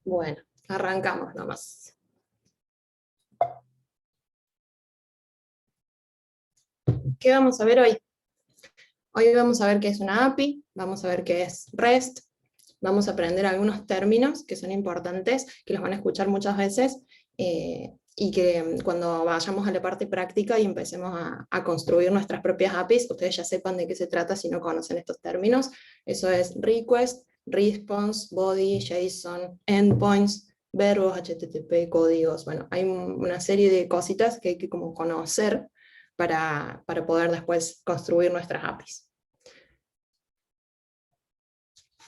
Bueno, arrancamos nomás. ¿Qué vamos a ver hoy? Hoy vamos a ver qué es una API, vamos a ver qué es REST, vamos a aprender algunos términos que son importantes, que los van a escuchar muchas veces, y que cuando vayamos a la parte práctica y empecemos a construir nuestras propias APIs, ustedes ya sepan de qué se trata si no conocen estos términos. Eso es request, response, body, JSON, endpoints, verbos, HTTP, códigos. Bueno, hay una serie de cositas que hay que como conocer para poder después construir nuestras APIs.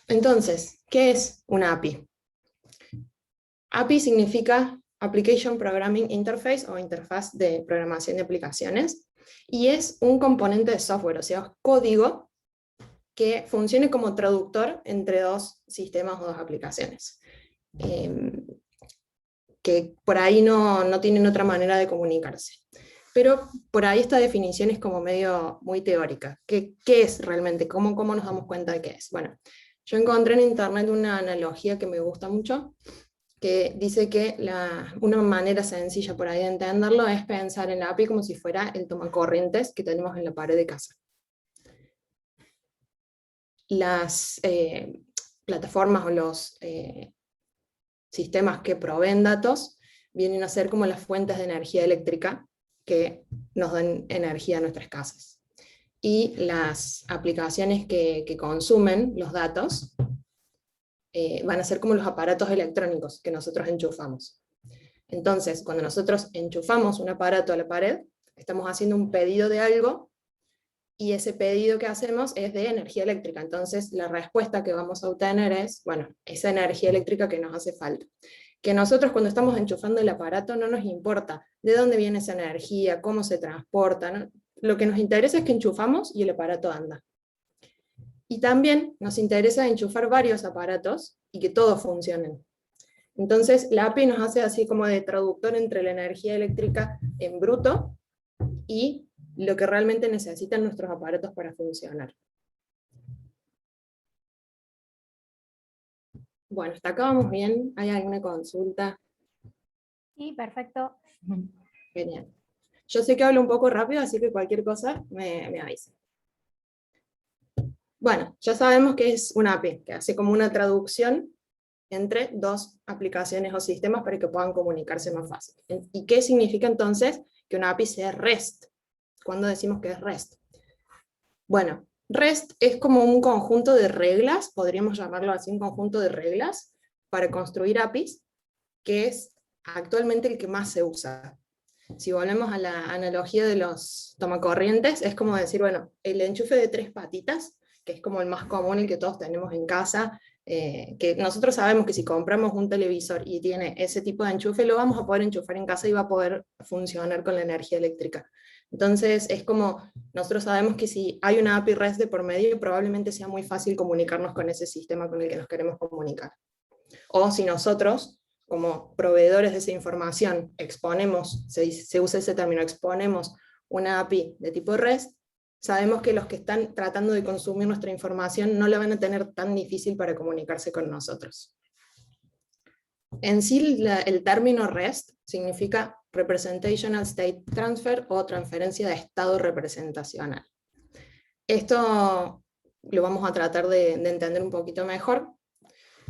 Entonces, ¿qué es una API? API significa Application Programming Interface o interfaz de programación de aplicaciones, y es un componente de software, o sea, código que funcione como traductor entre dos sistemas o dos aplicaciones, que por ahí no tienen otra manera de comunicarse. Pero por ahí esta definición es como medio muy teórica. ¿Qué es realmente? ¿Cómo nos damos cuenta de qué es? Bueno, yo encontré en internet una analogía que me gusta mucho, que dice que una manera sencilla por ahí de entenderlo es pensar en la API como si fuera el tomacorrientes que tenemos en la pared de casa. Las plataformas o los sistemas que proveen datos vienen a ser como las fuentes de energía eléctrica que nos dan energía a nuestras casas. Y las aplicaciones que consumen los datos van a ser como los aparatos electrónicos que nosotros enchufamos. Entonces, cuando nosotros enchufamos un aparato a la pared, estamos haciendo un pedido de algo, y ese pedido que hacemos es de energía eléctrica. Entonces, la respuesta que vamos a obtener es, bueno, esa energía eléctrica que nos hace falta. Que nosotros cuando estamos enchufando el aparato no nos importa de dónde viene esa energía, cómo se transporta, ¿no? Lo que nos interesa es que enchufamos y el aparato anda. Y también nos interesa enchufar varios aparatos y que todos funcionen. Entonces, la API nos hace así como de traductor entre la energía eléctrica en bruto y lo que realmente necesitan nuestros aparatos para funcionar. Bueno, hasta acá vamos bien. ¿Hay alguna consulta? Sí, perfecto. Genial. Yo sé que hablo un poco rápido, así que cualquier cosa me avisa. Bueno, ya sabemos que es una API, que hace como una traducción entre dos aplicaciones o sistemas para que puedan comunicarse más fácil. ¿Y qué significa entonces que una API sea REST? ¿Cuándo decimos que es REST? Bueno, REST es como un conjunto de reglas, podríamos llamarlo así, un conjunto de reglas para construir APIs, que es actualmente el que más se usa. Si volvemos a la analogía de los tomacorrientes, es como decir, bueno, el enchufe de 3 patitas, que es como el más común, el que todos tenemos en casa, que nosotros sabemos que si compramos un televisor y tiene ese tipo de enchufe, lo vamos a poder enchufar en casa y va a poder funcionar con la energía eléctrica. Entonces es como, nosotros sabemos que si hay una API REST de por medio, probablemente sea muy fácil comunicarnos con ese sistema con el que nos queremos comunicar. O si nosotros, como proveedores de esa información, exponemos, se usa ese término, exponemos una API de tipo REST, sabemos que los que están tratando de consumir nuestra información no la van a tener tan difícil para comunicarse con nosotros. En sí, el término REST significa Representational State Transfer o transferencia de estado representacional. Esto lo vamos a tratar de entender un poquito mejor.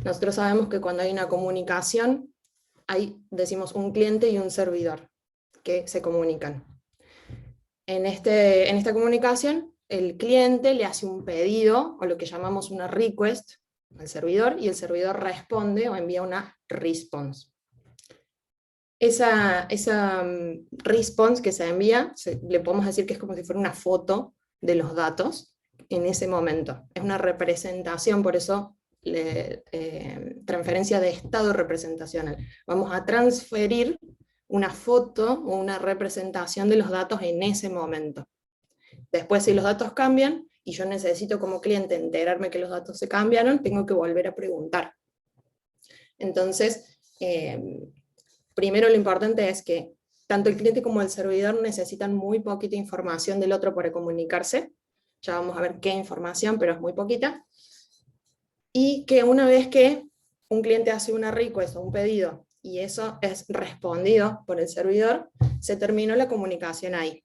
Nosotros sabemos que cuando hay una comunicación, decimos un cliente y un servidor que se comunican. En esta comunicación, el cliente le hace un pedido, o lo que llamamos una request, al servidor, y el servidor responde o envía una response. Esa response que se envía, le podemos decir que es como si fuera una foto de los datos en ese momento. Es una representación, por eso transferencia de estado representacional. Vamos a transferir una foto o una representación de los datos en ese momento. Después, si los datos cambian, y yo necesito como cliente enterarme que los datos se cambiaron, tengo que volver a preguntar. Entonces, primero lo importante es que tanto el cliente como el servidor necesitan muy poquita información del otro para comunicarse. Ya vamos a ver qué información, pero es muy poquita. Y que una vez que un cliente hace una request o un pedido y eso es respondido por el servidor, se terminó la comunicación ahí.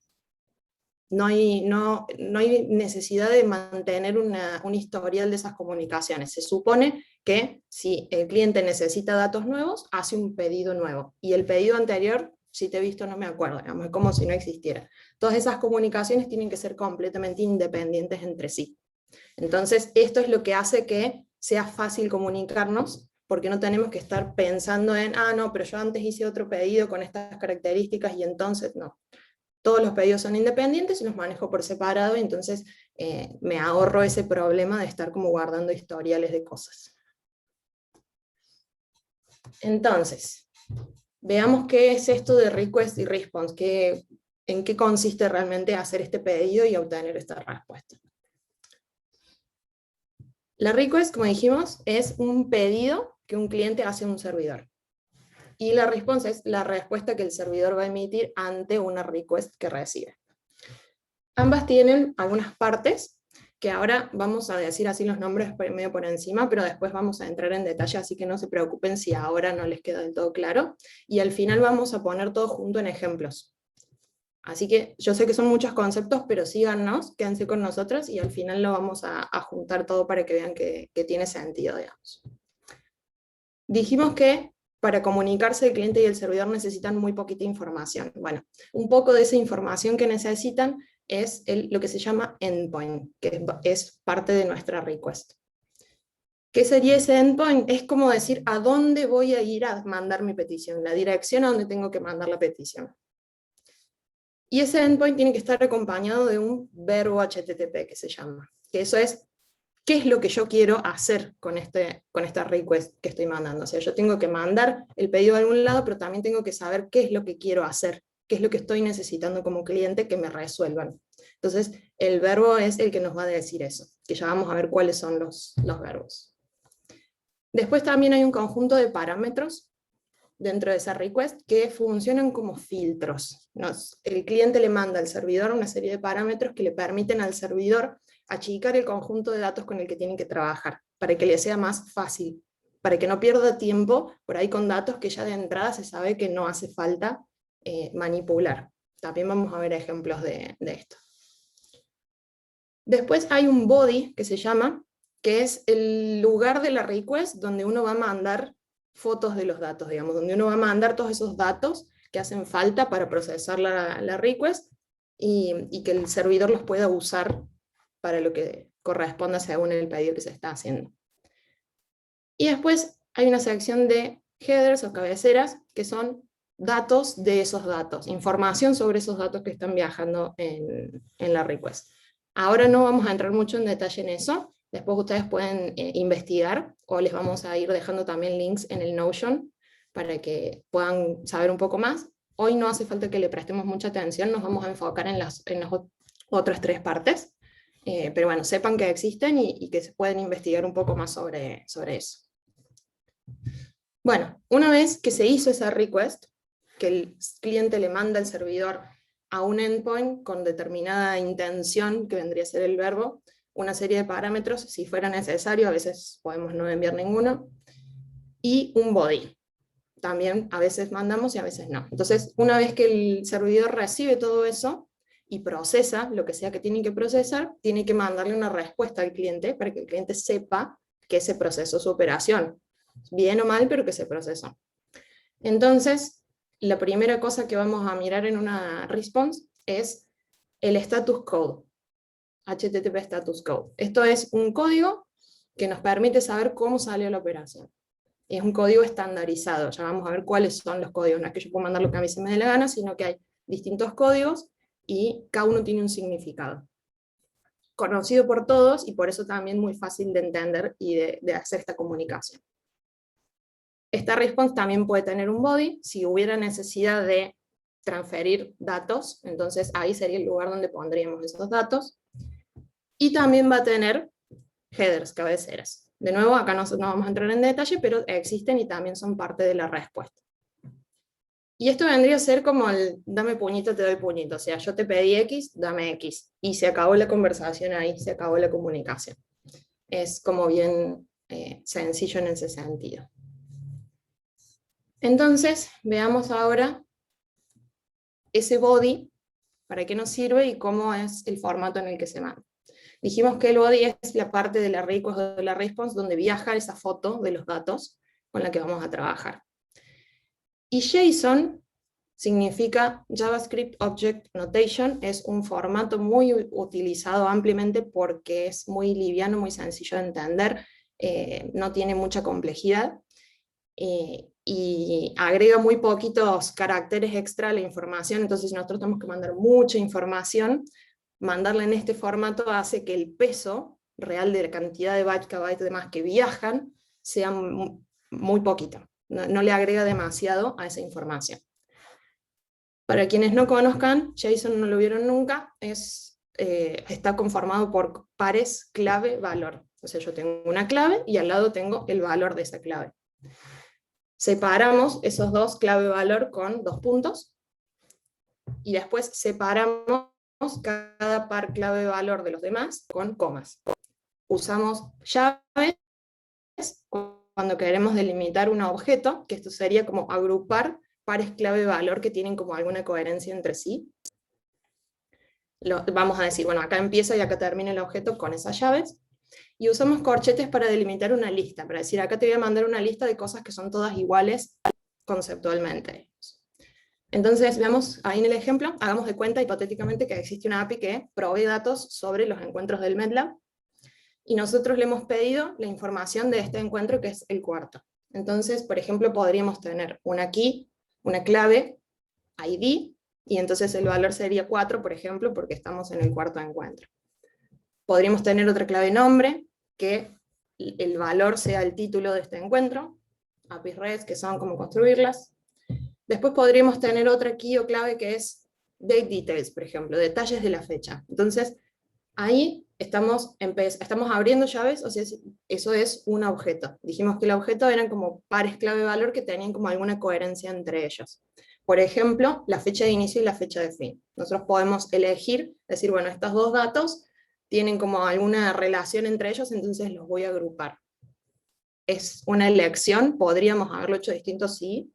No hay necesidad de mantener un historial de esas comunicaciones. Se supone que si el cliente necesita datos nuevos, hace un pedido nuevo. Y el pedido anterior, si te he visto, no me acuerdo, digamos, es como si no existiera. Todas esas comunicaciones tienen que ser completamente independientes entre sí. Entonces, esto es lo que hace que sea fácil comunicarnos, porque no tenemos que estar pensando en, no, pero yo antes hice otro pedido con estas características y entonces no. Todos los pedidos son independientes y los manejo por separado, y entonces me ahorro ese problema de estar como guardando historiales de cosas. Entonces, veamos qué es esto de request y response, en qué consiste realmente hacer este pedido y obtener esta respuesta. La request, como dijimos, es un pedido que un cliente hace a un servidor. Y la response es la respuesta que el servidor va a emitir ante una request que recibe. Ambas tienen algunas partes, que ahora vamos a decir así los nombres medio por encima, pero después vamos a entrar en detalle, así que no se preocupen si ahora no les queda del todo claro. Y al final vamos a poner todo junto en ejemplos. Así que yo sé que son muchos conceptos, pero síganos, quédense con nosotros y al final lo vamos a juntar todo para que vean que tiene sentido, digamos. Dijimos que para comunicarse el cliente y el servidor necesitan muy poquita información. Bueno, un poco de esa información que necesitan es lo que se llama endpoint, que es parte de nuestra request. ¿Qué sería ese endpoint? Es como decir a dónde voy a ir a mandar mi petición, la dirección a donde tengo que mandar la petición. Y ese endpoint tiene que estar acompañado de un verbo HTTP que se llama, que eso es qué es lo que yo quiero hacer con esta request que estoy mandando. O sea, yo tengo que mandar el pedido a algún lado, pero también tengo que saber qué es lo que quiero hacer, qué es lo que estoy necesitando como cliente que me resuelvan. Entonces, el verbo es el que nos va a decir eso, que ya vamos a ver cuáles son los verbos. Después también hay un conjunto de parámetros dentro de esa request que funcionan como filtros. El cliente le manda al servidor una serie de parámetros que le permiten al servidor achicar el conjunto de datos con el que tienen que trabajar, para que le sea más fácil, para que no pierda tiempo por ahí con datos que ya de entrada se sabe que no hace falta manipular. También vamos a ver ejemplos de esto. Después hay un body que se llama, que es el lugar de la request donde uno va a mandar fotos de los datos, digamos, donde uno va a mandar todos esos datos que hacen falta para procesar la request y que el servidor los pueda usar para lo que corresponda según el pedido que se está haciendo. Y después hay una sección de headers o cabeceras, que son datos de esos datos, información sobre esos datos que están viajando en la request. Ahora no vamos a entrar mucho en detalle en eso, después ustedes pueden investigar, o les vamos a ir dejando también links en el Notion, para que puedan saber un poco más. Hoy no hace falta que le prestemos mucha atención, nos vamos a enfocar en las otras tres partes. Pero bueno, sepan que existen y que se pueden investigar un poco más sobre eso. Bueno, una vez que se hizo esa request, que el cliente le manda al servidor a un endpoint con determinada intención, que vendría a ser el verbo, una serie de parámetros, si fuera necesario, a veces podemos no enviar ninguno, y un body. También a veces mandamos y a veces no. Entonces, una vez que el servidor recibe todo eso, y procesa lo que sea que tiene que procesar, tiene que mandarle una respuesta al cliente para que el cliente sepa que se procesó su operación. Bien o mal, pero que se procesó. Entonces, la primera cosa que vamos a mirar en una response es el status code. HTTP status code. Esto es un código que nos permite saber cómo salió la operación. Es un código estandarizado. Ya vamos a ver cuáles son los códigos. No es que yo pueda mandar lo que a mí se me dé la gana, sino que hay distintos códigos y cada uno tiene un significado. Conocido por todos y por eso también muy fácil de entender y de hacer esta comunicación. Esta response también puede tener un body, si hubiera necesidad de transferir datos, entonces ahí sería el lugar donde pondríamos esos datos. Y también va a tener headers, cabeceras. De nuevo, acá no vamos a entrar en detalle, pero existen y también son parte de la respuesta. Y esto vendría a ser como el dame puñito, te doy puñito. O sea, yo te pedí X, dame X. Y se acabó la conversación ahí, se acabó la comunicación. Es como bien sencillo en ese sentido. Entonces, veamos ahora ese body, para qué nos sirve y cómo es el formato en el que se manda. Dijimos que el body es la parte de la request o de la response donde viaja esa foto de los datos con la que vamos a trabajar. Y JSON significa JavaScript Object Notation, es un formato muy utilizado ampliamente porque es muy liviano, muy sencillo de entender, no tiene mucha complejidad, y agrega muy poquitos caracteres extra a la información, entonces si nosotros tenemos que mandar mucha información, mandarla en este formato hace que el peso real de la cantidad de bytes, kbytes y demás que viajan sea muy poquito, no le agrega demasiado a esa información. Para quienes no conozcan, JSON no lo vieron nunca, está conformado por pares clave-valor. O sea, yo tengo una clave y al lado tengo el valor de esa clave. Separamos esos dos clave-valor con 2 puntos, y después separamos cada par clave-valor de los demás con comas. Usamos llaves cuando queremos delimitar un objeto, que esto sería como agrupar pares clave-valor que tienen como alguna coherencia entre sí. Vamos a decir, bueno, acá empieza y acá termina el objeto con esas llaves, y usamos corchetes para delimitar una lista, para decir, acá te voy a mandar una lista de cosas que son todas iguales conceptualmente. Entonces, veamos ahí en el ejemplo, hagamos de cuenta hipotéticamente que existe una API que provee datos sobre los encuentros del MATLAB, y nosotros le hemos pedido la información de este encuentro, que es el cuarto. Entonces, por ejemplo, podríamos tener una key, una clave, ID, y entonces el valor sería 4, por ejemplo, porque estamos en el cuarto encuentro. Podríamos tener otra clave nombre, que el valor sea el título de este encuentro, API REST, que son cómo construirlas. Después podríamos tener otra key o clave que es date details, por ejemplo, detalles de la fecha. Entonces, ahí estamos abriendo llaves, o sea, eso es un objeto. Dijimos que el objeto eran como pares clave-valor que tenían como alguna coherencia entre ellos. Por ejemplo, la fecha de inicio y la fecha de fin. Nosotros podemos elegir, decir, bueno, estos dos datos tienen como alguna relación entre ellos, entonces los voy a agrupar. Es una elección, podríamos haberlo hecho distinto, sí.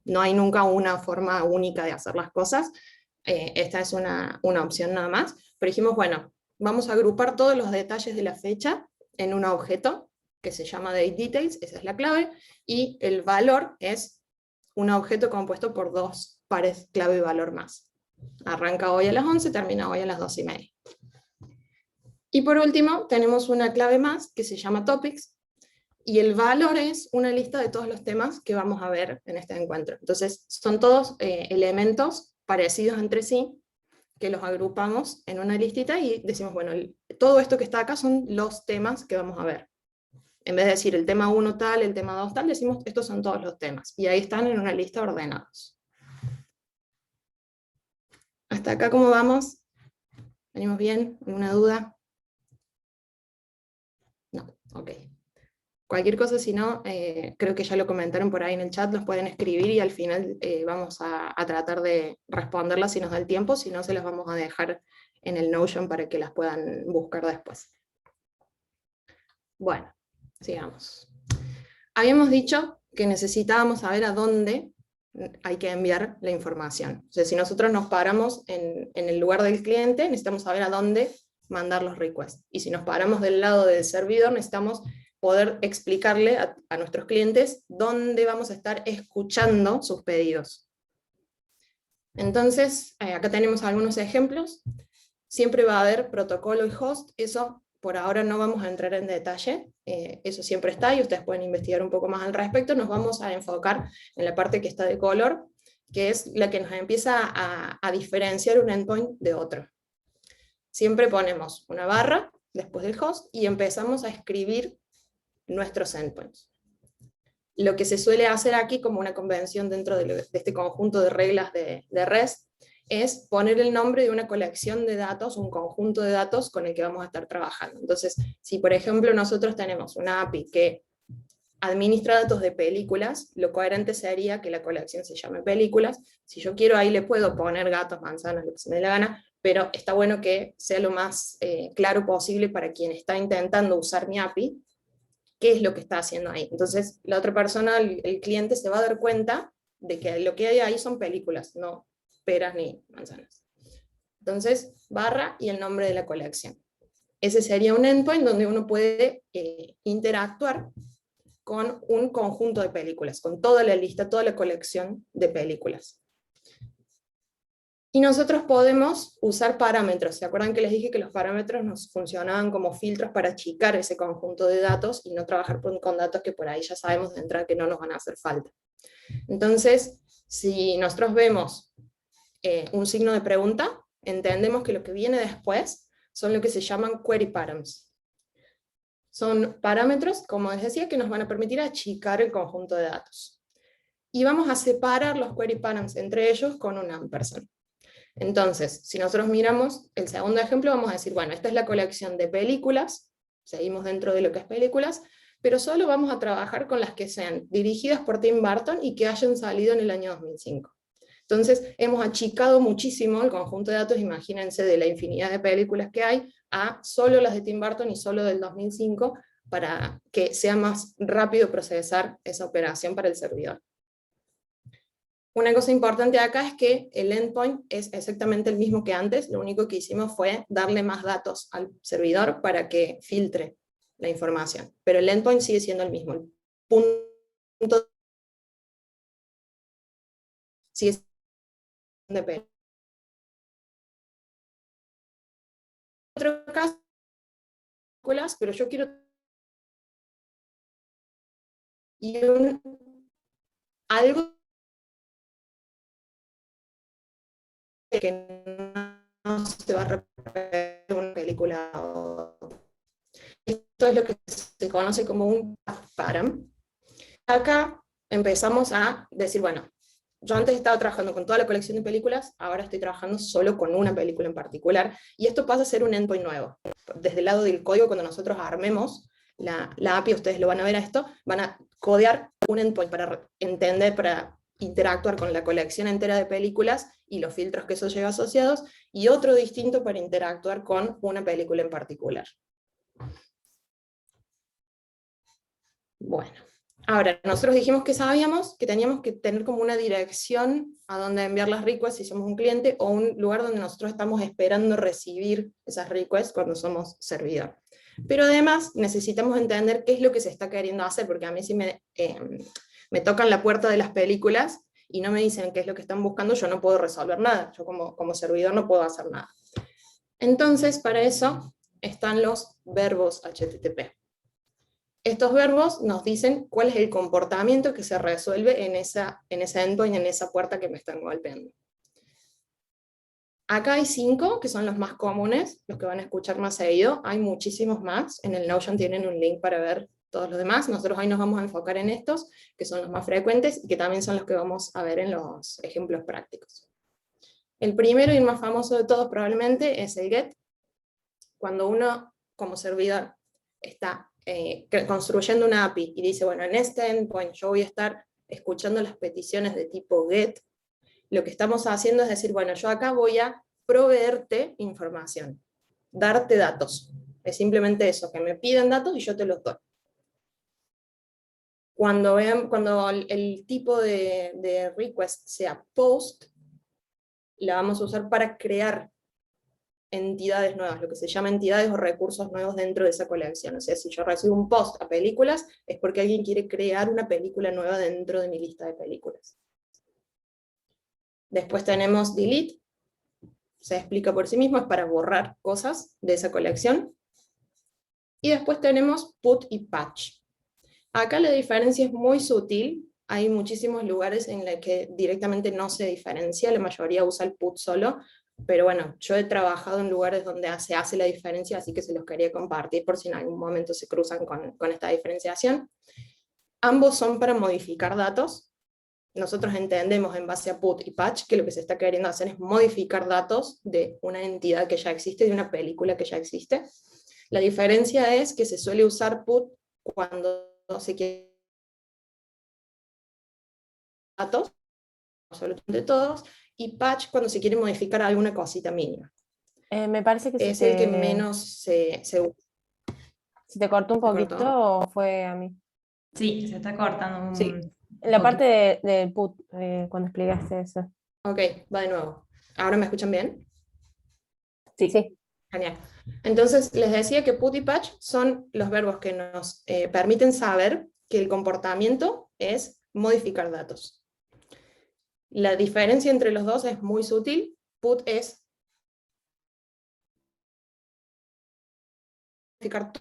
No hay nunca una forma única de hacer las cosas. Esta es una opción nada más. Pero dijimos, bueno, vamos a agrupar todos los detalles de la fecha en un objeto que se llama DateDetails, esa es la clave, y el valor es un objeto compuesto por 2 pares clave y valor más. Arranca hoy a las 11, termina hoy a las 12:30. Y por último, tenemos una clave más que se llama Topics, y el valor es una lista de todos los temas que vamos a ver en este encuentro. Entonces, son todos elementos parecidos entre sí, que los agrupamos en una listita y decimos, bueno, todo esto que está acá son los temas que vamos a ver. En vez de decir el tema 1 tal, el tema 2 tal, decimos estos son todos los temas. Y ahí están en una lista ordenados. ¿Hasta acá cómo vamos? ¿Venimos bien? ¿Alguna duda? No, ok. Cualquier cosa, si no, creo que ya lo comentaron por ahí en el chat, los pueden escribir y al final vamos a tratar de responderlas si nos da el tiempo, si no se las vamos a dejar en el Notion para que las puedan buscar después. Bueno, sigamos. Habíamos dicho que necesitábamos saber a dónde hay que enviar la información. O sea, si nosotros nos paramos en el lugar del cliente, necesitamos saber a dónde mandar los requests. Y si nos paramos del lado del servidor, necesitamos poder explicarle a nuestros clientes dónde vamos a estar escuchando sus pedidos. Entonces, acá tenemos algunos ejemplos. Siempre va a haber protocolo y host, eso por ahora no vamos a entrar en detalle, eso siempre está y ustedes pueden investigar un poco más al respecto. Nos vamos a enfocar en la parte que está de color, que es la que nos empieza a diferenciar un endpoint de otro. Siempre ponemos una barra después del host y empezamos a escribir nuestros endpoints. Lo que se suele hacer aquí como una convención dentro de este conjunto de reglas de REST es poner el nombre de una colección de datos, un conjunto de datos con el que vamos a estar trabajando. Entonces, si por ejemplo nosotros tenemos una API que administra datos de películas, lo coherente sería que la colección se llame películas. Si yo quiero, ahí le puedo poner gatos, manzanas, lo que se me dé la gana, pero está bueno que sea lo más claro posible para quien está intentando usar mi API, qué es lo que está haciendo ahí. Entonces, la otra persona, el cliente, se va a dar cuenta de que lo que hay ahí son películas, no peras ni manzanas. Entonces, barra y el nombre de la colección. Ese sería un endpoint donde uno puede interactuar con un conjunto de películas, con toda la lista, toda la colección de películas. Y nosotros podemos usar parámetros. ¿Se acuerdan que les dije que los parámetros nos funcionaban como filtros para achicar ese conjunto de datos y no trabajar con datos que por ahí ya sabemos de entrada que no nos van a hacer falta? Entonces, si nosotros vemos un signo de pregunta, entendemos que lo que viene después son lo que se llaman query params. Son parámetros, como les decía, que nos van a permitir achicar el conjunto de datos. Y vamos a separar los query params entre ellos con un ampersand. Entonces, si nosotros miramos el segundo ejemplo, vamos a decir, bueno, esta es la colección de películas, seguimos dentro de lo que es películas, pero solo vamos a trabajar con las que sean dirigidas por Tim Burton y que hayan salido en el año 2005. Entonces, hemos achicado muchísimo el conjunto de datos, imagínense, de la infinidad de películas que hay, a solo las de Tim Burton y solo del 2005, para que sea más rápido procesar esa operación para el servidor. Una cosa importante acá es que el endpoint es exactamente el mismo que antes, lo único que hicimos fue darle más datos al servidor para que filtre la información, pero el endpoint sigue siendo el mismo. El punto sigue siendo de otro caso, pero yo quiero algo que no se va a repetir en una película. Esto es lo que se conoce como un param. Acá empezamos a decir, bueno, yo antes estaba trabajando con toda la colección de películas, ahora estoy trabajando solo con una película en particular, y esto pasa a ser un endpoint nuevo. Desde el lado del código, cuando nosotros armemos la API, ustedes lo van a ver a esto, van a codear un endpoint para entender, para interactuar con la colección entera de películas y los filtros que eso lleva asociados, y otro distinto para interactuar con una película en particular. Bueno. Ahora, nosotros dijimos que sabíamos que teníamos que tener como una dirección a donde enviar las requests si somos un cliente, o un lugar donde nosotros estamos esperando recibir esas requests cuando somos servidor. Pero además necesitamos entender qué es lo que se está queriendo hacer, porque a mí si me tocan la puerta de las películas y no me dicen qué es lo que están buscando, yo no puedo resolver nada, yo como servidor no puedo hacer nada. Entonces, para eso están los verbos HTTP. Estos verbos nos dicen cuál es el comportamiento que se resuelve en ese endpoint, en esa puerta que me están golpeando. Acá hay 5, que son los más comunes, los que van a escuchar más seguido. Hay muchísimos más, en el Notion tienen un link para ver todos los demás. Nosotros hoy nos vamos a enfocar en estos, que son los más frecuentes, y que también son los que vamos a ver en los ejemplos prácticos. El primero y el más famoso de todos probablemente es el GET. Cuando uno, como servidor, está construyendo una API y dice, bueno, en este endpoint yo voy a estar escuchando las peticiones de tipo GET, lo que estamos haciendo es decir, bueno, yo acá voy a proveerte información, darte datos. Es simplemente eso, que me piden datos y yo te los doy. Cuando el tipo de request sea POST, la vamos a usar para crear entidades nuevas, lo que se llama entidades o recursos nuevos dentro de esa colección. O sea, si yo recibo un post a películas, es porque alguien quiere crear una película nueva dentro de mi lista de películas. Después tenemos delete, se explica por sí mismo, es para borrar cosas de esa colección. Y después tenemos put y patch. Acá la diferencia es muy sutil, hay muchísimos lugares en los que directamente no se diferencia, la mayoría usa el put solo, pero bueno, yo he trabajado en lugares donde se hace la diferencia, así que se los quería compartir por si en algún momento se cruzan con esta diferenciación. Ambos son para modificar datos. Nosotros entendemos en base a put y patch que lo que se está queriendo hacer es modificar datos de una entidad que ya existe, de una película que ya existe. La diferencia es que se suele usar put cuando se quiere datos, absolutamente todos, y patch cuando se quiere modificar alguna cosita mínima. Me parece que es el que menos se usa. ¿Se te cortó un ¿Se poquito cortó? o fue a mí? Sí, se está cortando Sí. La Ok. parte del put, cuando explicaste eso. Ok, va de nuevo. ¿Ahora me escuchan bien? Sí. Sí. Genial. Entonces, les decía que put y patch son los verbos que nos permiten saber que el comportamiento es modificar datos. La diferencia entre los dos es muy sutil. Put es modificar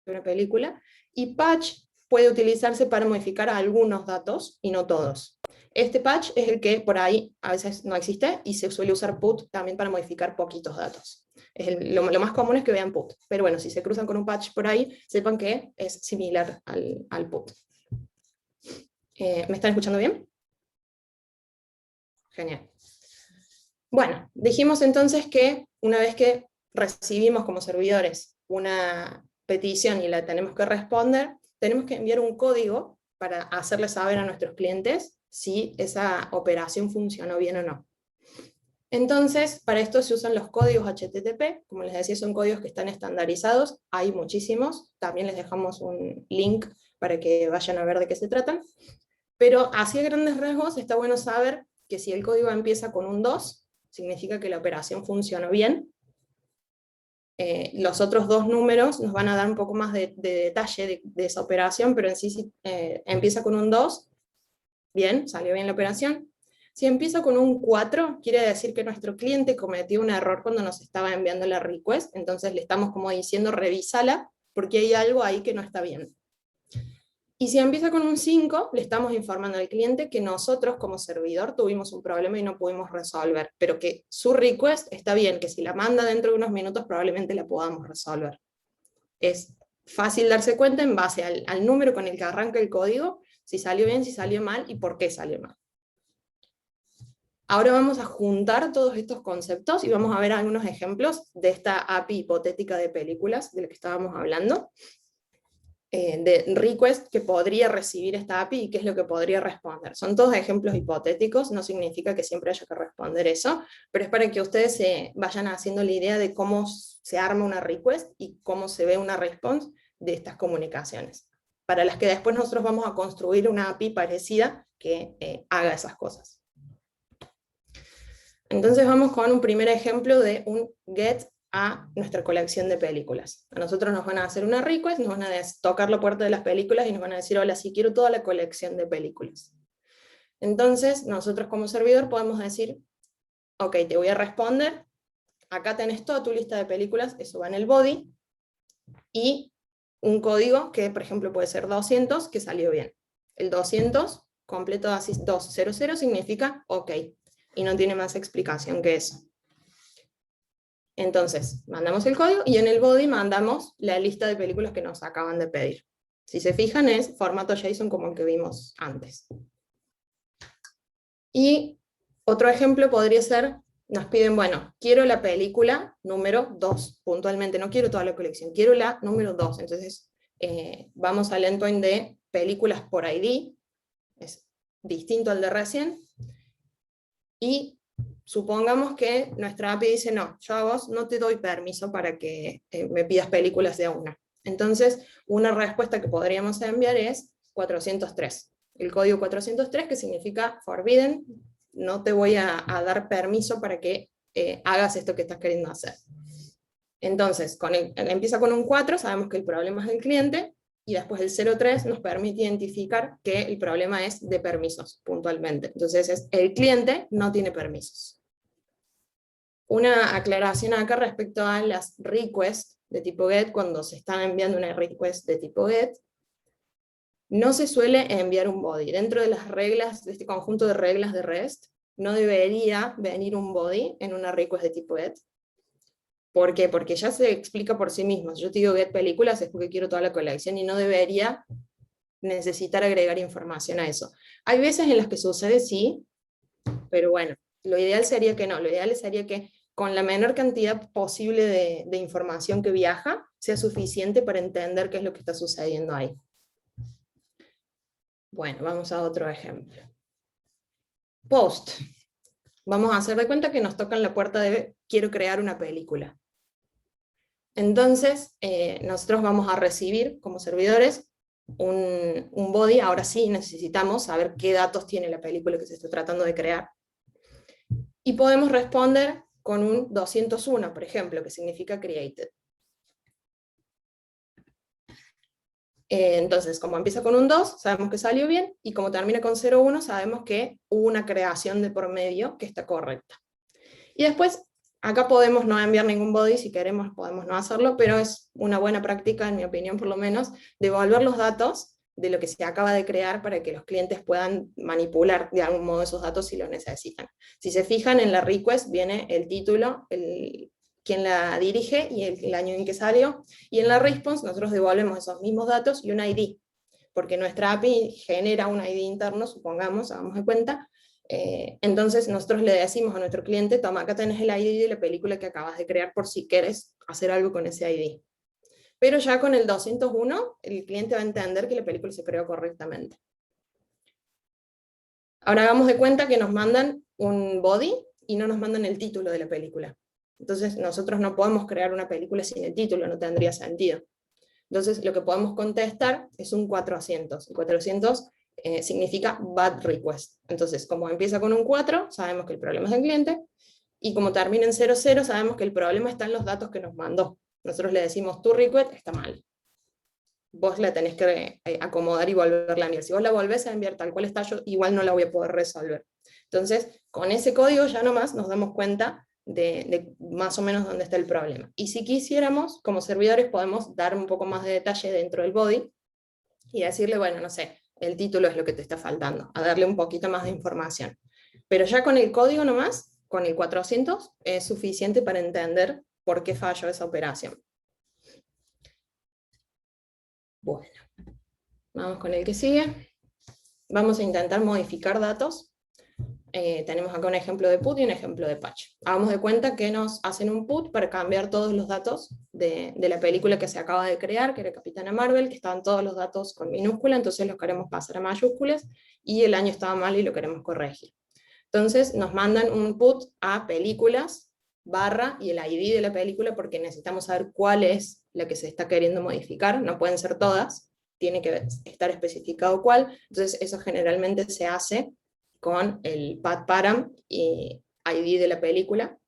una película, y patch puede utilizarse para modificar algunos datos y no todos. Este patch es el que por ahí a veces no existe y se suele usar put también para modificar poquitos datos. Lo más común es que vean put, pero bueno, si se cruzan con un patch por ahí, sepan que es similar al put. ¿Me están escuchando bien? Genial. Bueno, dijimos entonces que una vez que recibimos como servidores una petición y la tenemos que responder, tenemos que enviar un código para hacerle saber a nuestros clientes si esa operación funcionó bien o no. Entonces, para esto se usan los códigos HTTP, como les decía, son códigos que están estandarizados, hay muchísimos, también les dejamos un link para que vayan a ver de qué se tratan, pero así a grandes rasgos está bueno saber que si el código empieza con un 2, significa que la operación funcionó bien. Los otros dos números nos van a dar un poco más de detalle de esa operación, pero en sí si empieza con un 2, bien, salió bien la operación. Si empieza con un 4, quiere decir que nuestro cliente cometió un error cuando nos estaba enviando la request, entonces le estamos como diciendo revísala, porque hay algo ahí que no está bien. Y si empieza con un 5, le estamos informando al cliente que nosotros como servidor tuvimos un problema y no pudimos resolver, pero que su request está bien, que si la manda dentro de unos minutos probablemente la podamos resolver. Es fácil darse cuenta en base al número con el que arranca el código, si salió bien, si salió mal y por qué salió mal. Ahora vamos a juntar todos estos conceptos y vamos a ver algunos ejemplos de esta API hipotética de películas de la que estábamos hablando. De request que podría recibir esta API y qué es lo que podría responder. Son todos ejemplos hipotéticos, no significa que siempre haya que responder eso, pero es para que ustedes se vayan haciendo la idea de cómo se arma una request y cómo se ve una response de estas comunicaciones, para las que después nosotros vamos a construir una API parecida que haga esas cosas. Entonces vamos con un primer ejemplo de un get a nuestra colección de películas. A nosotros nos van a hacer una request, nos van a tocar la puerta de las películas y nos van a decir, hola, si quiero toda la colección de películas. Entonces, nosotros como servidor podemos decir, ok, te voy a responder, acá tenés toda tu lista de películas, eso va en el body, y un código que, por ejemplo, puede ser 200, que salió bien. El 200, completo así, 200, significa ok, y no tiene más explicación que eso. Entonces, mandamos el código y en el body mandamos la lista de películas que nos acaban de pedir. Si se fijan, es formato JSON como el que vimos antes. Y otro ejemplo podría ser, nos piden, bueno, quiero la película número 2, puntualmente, no quiero toda la colección, quiero la número 2. Entonces, vamos al endpoint de películas por ID, es distinto al de recién, y supongamos que nuestra API dice, no, yo a vos no te doy permiso para que me pidas películas de a una. Entonces, una respuesta que podríamos enviar es 403. El código 403, que significa forbidden, no te voy a dar permiso para que hagas esto que estás queriendo hacer. Entonces, empieza con un 4, sabemos que el problema es del cliente, y después el 03 nos permite identificar que el problema es de permisos, puntualmente. Entonces, el cliente no tiene permisos. Una aclaración acá respecto a las requests de tipo GET, cuando se están enviando una request de tipo GET, no se suele enviar un body. Dentro de las reglas, de este conjunto de reglas de REST, no debería venir un body en una request de tipo GET. ¿Por qué? Porque ya se explica por sí mismo. Si yo te digo GET películas es porque quiero toda la colección y no debería necesitar agregar información a eso. Hay veces en las que sucede sí, pero bueno, lo ideal sería que no. Lo ideal sería que con la menor cantidad posible de información que viaja, sea suficiente para entender qué es lo que está sucediendo ahí. Bueno, vamos a otro ejemplo. Post. Vamos a hacer de cuenta que nos tocan la puerta de quiero crear una película. Entonces, nosotros vamos a recibir como servidores un body, ahora sí necesitamos saber qué datos tiene la película que se está tratando de crear. Y podemos responder con un 201, por ejemplo, que significa created. Entonces, como empieza con un 2, sabemos que salió bien, y como termina con 01, sabemos que hubo una creación de por medio que está correcta. Y después, acá podemos no enviar ningún body, si queremos podemos no hacerlo, pero es una buena práctica, en mi opinión por lo menos, devolver los datos de lo que se acaba de crear para que los clientes puedan manipular de algún modo esos datos si lo necesitan. Si se fijan, en la request viene el título, quién la dirige y el año en que salió, y en la response nosotros devolvemos esos mismos datos y un ID, porque nuestra API genera un ID interno, supongamos, hagamos de cuenta. Entonces nosotros le decimos a nuestro cliente, toma, acá tenés el ID de la película que acabas de crear por si quieres hacer algo con ese ID. Pero ya con el 201, el cliente va a entender que la película se creó correctamente. Ahora hagamos de cuenta que nos mandan un body y no nos mandan el título de la película. Entonces nosotros no podemos crear una película sin el título, no tendría sentido. Entonces lo que podemos contestar es un 400. El 400 significa bad request. Entonces, como empieza con un 4, sabemos que el problema es del cliente, y como termina en 00, sabemos que el problema está en los datos que nos mandó. Nosotros le decimos, tu request está mal. Vos la tenés que acomodar y volverla a enviar. Si vos la volvés a enviar tal cual está, yo igual no la voy a poder resolver. Entonces, con ese código ya nomás nos damos cuenta de más o menos dónde está el problema. Y si quisiéramos, como servidores, podemos dar un poco más de detalle dentro del body, y decirle, bueno, no sé, el título es lo que te está faltando, a darle un poquito más de información. Pero ya con el código nomás, con el 400, es suficiente para entender por qué falló esa operación. Bueno, vamos con el que sigue. Vamos a intentar modificar datos. Tenemos acá un ejemplo de put y un ejemplo de patch. Hagamos de cuenta que nos hacen un put para cambiar todos los datos de la película que se acaba de crear, que era Capitana Marvel, que estaban todos los datos con minúscula, entonces los queremos pasar a mayúsculas, y el año estaba mal y lo queremos corregir. Entonces nos mandan un put a películas, barra, y el ID de la película, porque necesitamos saber cuál es la que se está queriendo modificar, no pueden ser todas, tiene que estar especificado cuál, entonces eso generalmente se hace con el param y ID de la película,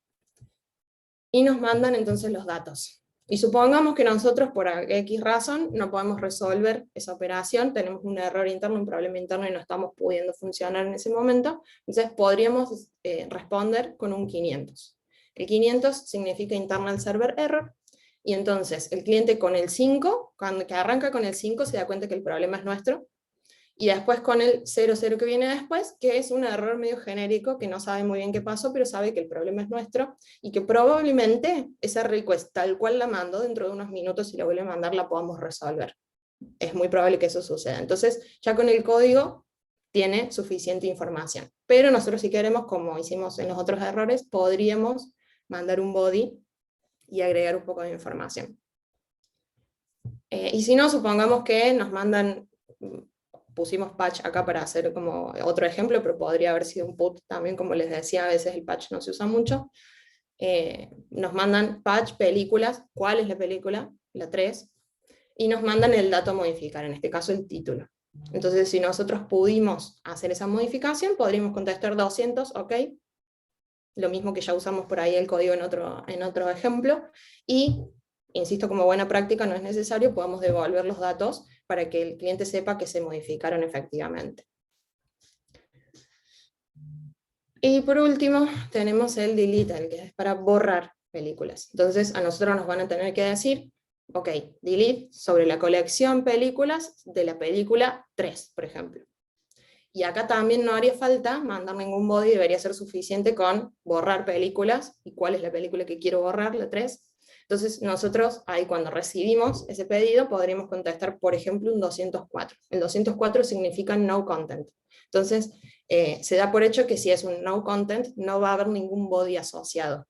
y nos mandan entonces los datos. Y supongamos que nosotros por X razón no podemos resolver esa operación, tenemos un error interno, un problema interno y no estamos pudiendo funcionar en ese momento, entonces podríamos responder con un 500. El 500 significa Internal Server Error, y entonces el cliente con el 5, cuando que arranca con el 5 se da cuenta que el problema es nuestro, y después con el 00 que viene después, que es un error medio genérico, que no sabe muy bien qué pasó, pero sabe que el problema es nuestro, y que probablemente esa request tal cual la mando, dentro de unos minutos si la vuelve a mandar la podamos resolver. Es muy probable que eso suceda. Entonces ya con el código tiene suficiente información. Pero nosotros si queremos, como hicimos en los otros errores, podríamos mandar un body y agregar un poco de información. Y si no, supongamos que nos mandan, pusimos patch acá para hacer como otro ejemplo, pero podría haber sido un put también, como les decía, a veces el patch no se usa mucho. Nos mandan patch películas, ¿cuál es la película? La 3, y nos mandan el dato a modificar, en este caso el título. Entonces si nosotros pudimos hacer esa modificación, podríamos contestar 200, ok, lo mismo que ya usamos por ahí el código en otro ejemplo, y insisto, como buena práctica no es necesario, podemos devolver los datos para que el cliente sepa que se modificaron efectivamente. Y por último tenemos el delete, que es para borrar películas. Entonces a nosotros nos van a tener que decir, ok, delete sobre la colección películas de la película 3, por ejemplo. Y acá también no haría falta mandar ningún body, debería ser suficiente con borrar películas, y cuál es la película que quiero borrar, la 3. Entonces nosotros ahí cuando recibimos ese pedido podríamos contestar, por ejemplo, un 204. El 204 significa no content. Entonces se da por hecho que si es un no content no va a haber ningún body asociado.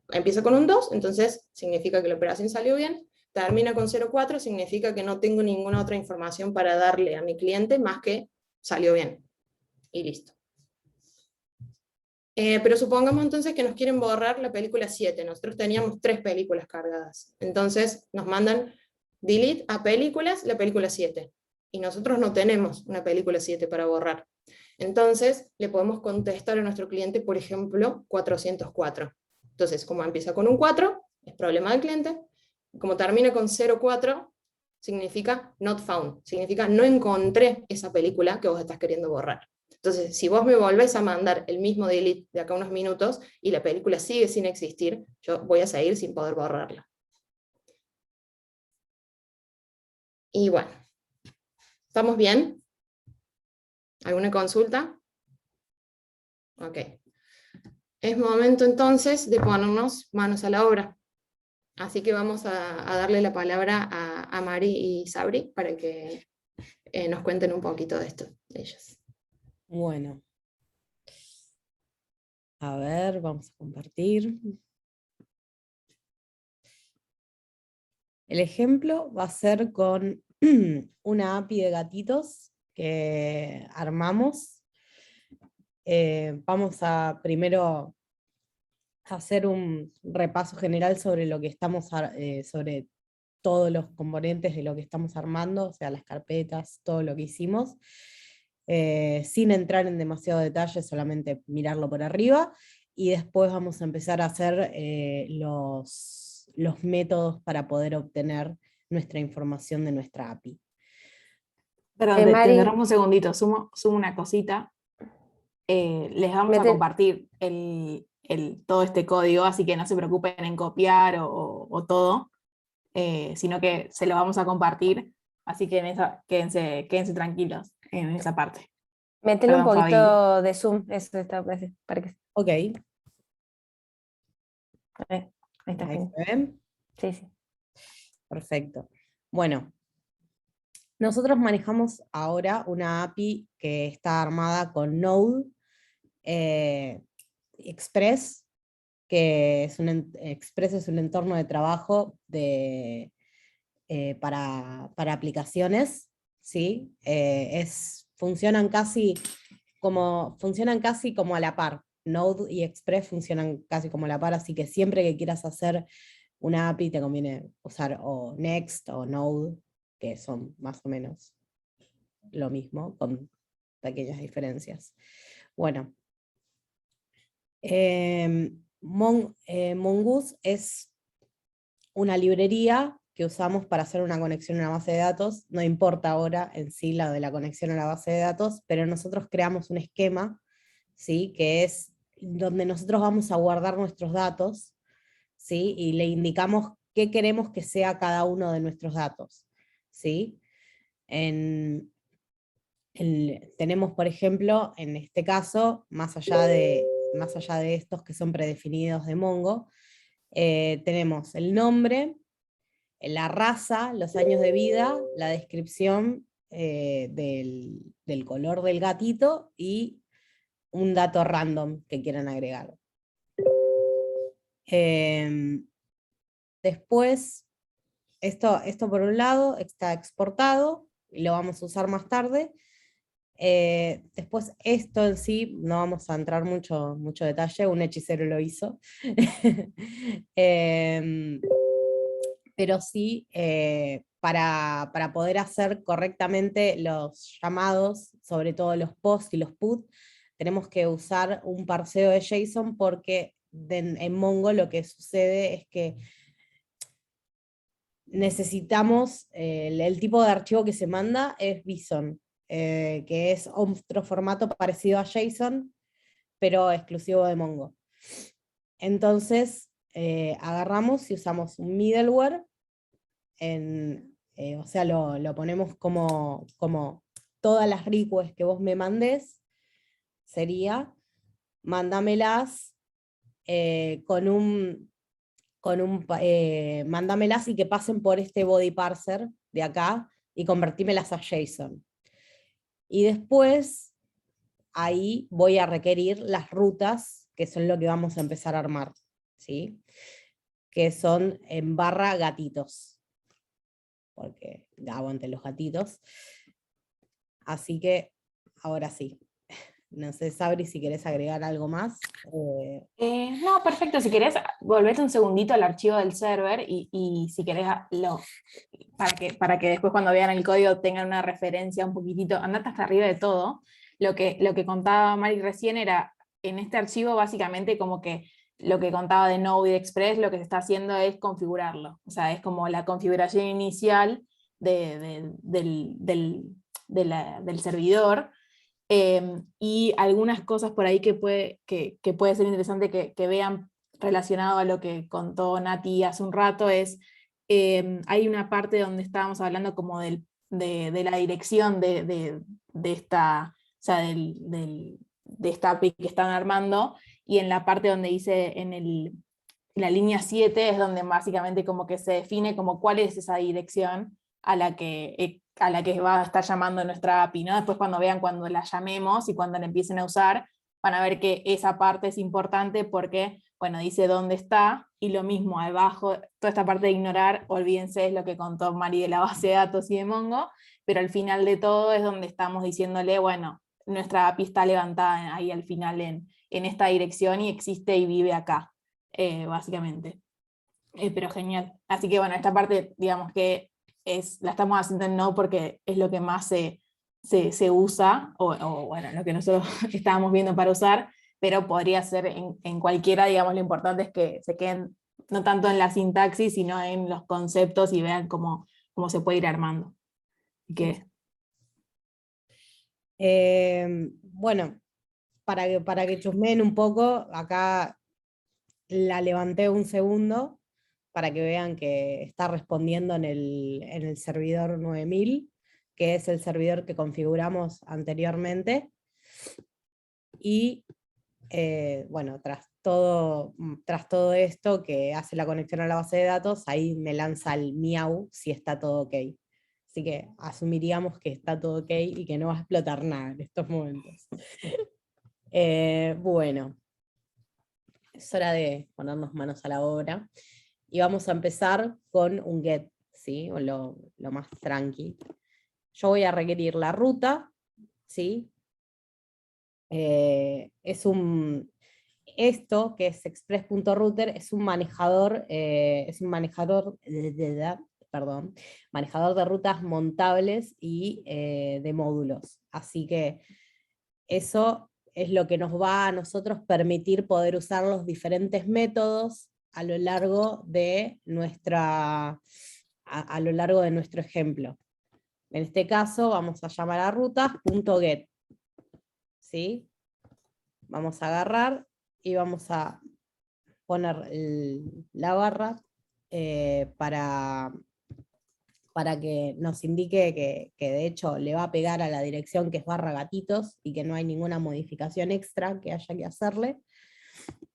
Empieza con un 2, entonces significa que la operación salió bien, termina con 04, significa que no tengo ninguna otra información para darle a mi cliente más que salió bien, y listo. Pero supongamos entonces que nos quieren borrar la película 7, nosotros teníamos 3 películas cargadas, entonces nos mandan delete a películas, la película 7. Y nosotros no tenemos una película 7 para borrar. Entonces, le podemos contestar a nuestro cliente, por ejemplo, 404. Entonces, como empieza con un 4, es problema del cliente. Como termina con 04, significa not found. Significa no encontré esa película que vos estás queriendo borrar. Entonces, si vos me volvés a mandar el mismo delete de acá a unos minutos y la película sigue sin existir, yo voy a seguir sin poder borrarla. Y bueno, ¿estamos bien? ¿Alguna consulta? Ok. Es momento entonces de ponernos manos a la obra. Así que vamos a darle la palabra a Mari y Sabri para que nos cuenten un poquito de esto, de ellas. Bueno. A ver, vamos a compartir. El ejemplo va a ser con una API de gatitos que armamos. Vamos a primero hacer un repaso general sobre lo que estamos, sobre todos los componentes de lo que estamos armando, o sea, las carpetas, todo lo que hicimos, sin entrar en demasiado detalle, solamente mirarlo por arriba, y después vamos a empezar a hacer los métodos para poder obtener nuestra información de nuestra API. Perdón, te Mari, interrumpo un segundito, sumo una cosita. Les vamos a mete- compartir todo este código, así que no se preocupen en copiar o todo, sino que se lo vamos a compartir, así que quédense tranquilos en esa parte. métele un Perdón, Fabi. poquito de zoom, eso está, para que, Ok, ahí está, ahí genial. se ven. Sí, sí. Perfecto. Bueno, nosotros manejamos ahora una API que está armada con Node, Express, que es Express es un entorno de trabajo para aplicaciones, ¿sí? Funcionan casi como a la par. Node y Express funcionan casi como a la par, así que siempre que quieras hacer una API te conviene usar o Next o Node, que son más o menos lo mismo, con pequeñas diferencias. Bueno, Mongoose es una librería que usamos para hacer una conexión a una base de datos. No importa ahora en sí la de la conexión a la base de datos, pero nosotros creamos un esquema, ¿sí? Que es donde nosotros vamos a guardar nuestros datos, ¿sí? Y le indicamos qué queremos que sea cada uno de nuestros datos, ¿sí? Tenemos, por ejemplo, en este caso, más allá de estos que son predefinidos de Mongo, tenemos el nombre, la raza, los años de vida, la descripción del color del gatito y un dato random que quieran agregar. Después, esto por un lado está exportado y lo vamos a usar más tarde. Después esto en sí, no vamos a entrar mucho detalle, un hechicero lo hizo. Pero sí, para poder hacer correctamente los llamados, sobre todo los post y los put, tenemos que usar un parseo de JSON porque en Mongo lo que sucede es que necesitamos, el tipo de archivo que se manda es BSON, que es otro formato parecido a JSON, pero exclusivo de Mongo. Entonces, agarramos y usamos un middleware, o sea, lo ponemos como todas las requests que vos me mandes, sería, mándamelas mándamelas y que pasen por este body parser de acá y convertímelas a JSON. Y después, ahí voy a requerir las rutas, que son lo que vamos a empezar a armar, ¿sí? Que son en barra gatitos, porque aguante los gatitos. Así que, ahora sí. No sé, Sabri, si querés agregar algo más. No, perfecto. Si querés, volvete un segundito al archivo del server y si querés, para que después cuando vean el código tengan una referencia un poquitito, andate hasta arriba de todo. Lo que contaba Mari recién era, en este archivo básicamente como que lo que contaba de Node y de Express, lo que se está haciendo es configurarlo. O sea, es como la configuración inicial del servidor. Y algunas cosas por ahí que puede ser interesante que vean relacionado a lo que contó Nati hace un rato es, hay una parte donde estábamos hablando como de la dirección de esta, o sea, de esta API que están armando, y en la parte donde dice en la línea 7 es donde básicamente como que se define como cuál es esa dirección a la que va a estar llamando nuestra API, ¿no? Después cuando la llamemos y cuando la empiecen a usar, van a ver que esa parte es importante porque, bueno, dice dónde está, y lo mismo abajo, toda esta parte de ignorar, olvídense, es lo que contó Mari de la base de datos y de Mongo, pero al final de todo es donde estamos diciéndole, bueno, nuestra API está levantada ahí al final en esta dirección y existe y vive acá, básicamente. Pero genial. Así que bueno, esta parte, digamos que la estamos haciendo en Node porque es lo que más se usa, o bueno, lo que nosotros estábamos viendo para usar, pero podría ser en cualquiera. Digamos, lo importante es que se queden no tanto en la sintaxis, sino en los conceptos y vean cómo se puede ir armando. Así que... Bueno, para que chusmeen un poco, acá la levanté un segundo para que vean que está respondiendo en el servidor 9000, que es el servidor que configuramos anteriormente. Y bueno, tras todo esto que hace la conexión a la base de datos, ahí me lanza el miau si está todo ok. Así que asumiríamos que está todo ok y que no va a explotar nada en estos momentos. Bueno, es hora de ponernos manos a la obra. Y vamos a empezar con un get, ¿sí? O lo más tranqui. Yo voy a requerir la ruta, ¿sí? Esto, que es express.router, es un manejador, manejador de rutas montables y de módulos. Así que eso es lo que nos va a nosotros permitir poder usar los diferentes métodos a lo largo de a lo largo de nuestro ejemplo. En este caso vamos a llamar a rutas.get. ¿Sí? Vamos a agarrar y vamos a poner la barra para que nos indique que de hecho le va a pegar a la dirección que es barra gatitos y que no hay ninguna modificación extra que haya que hacerle.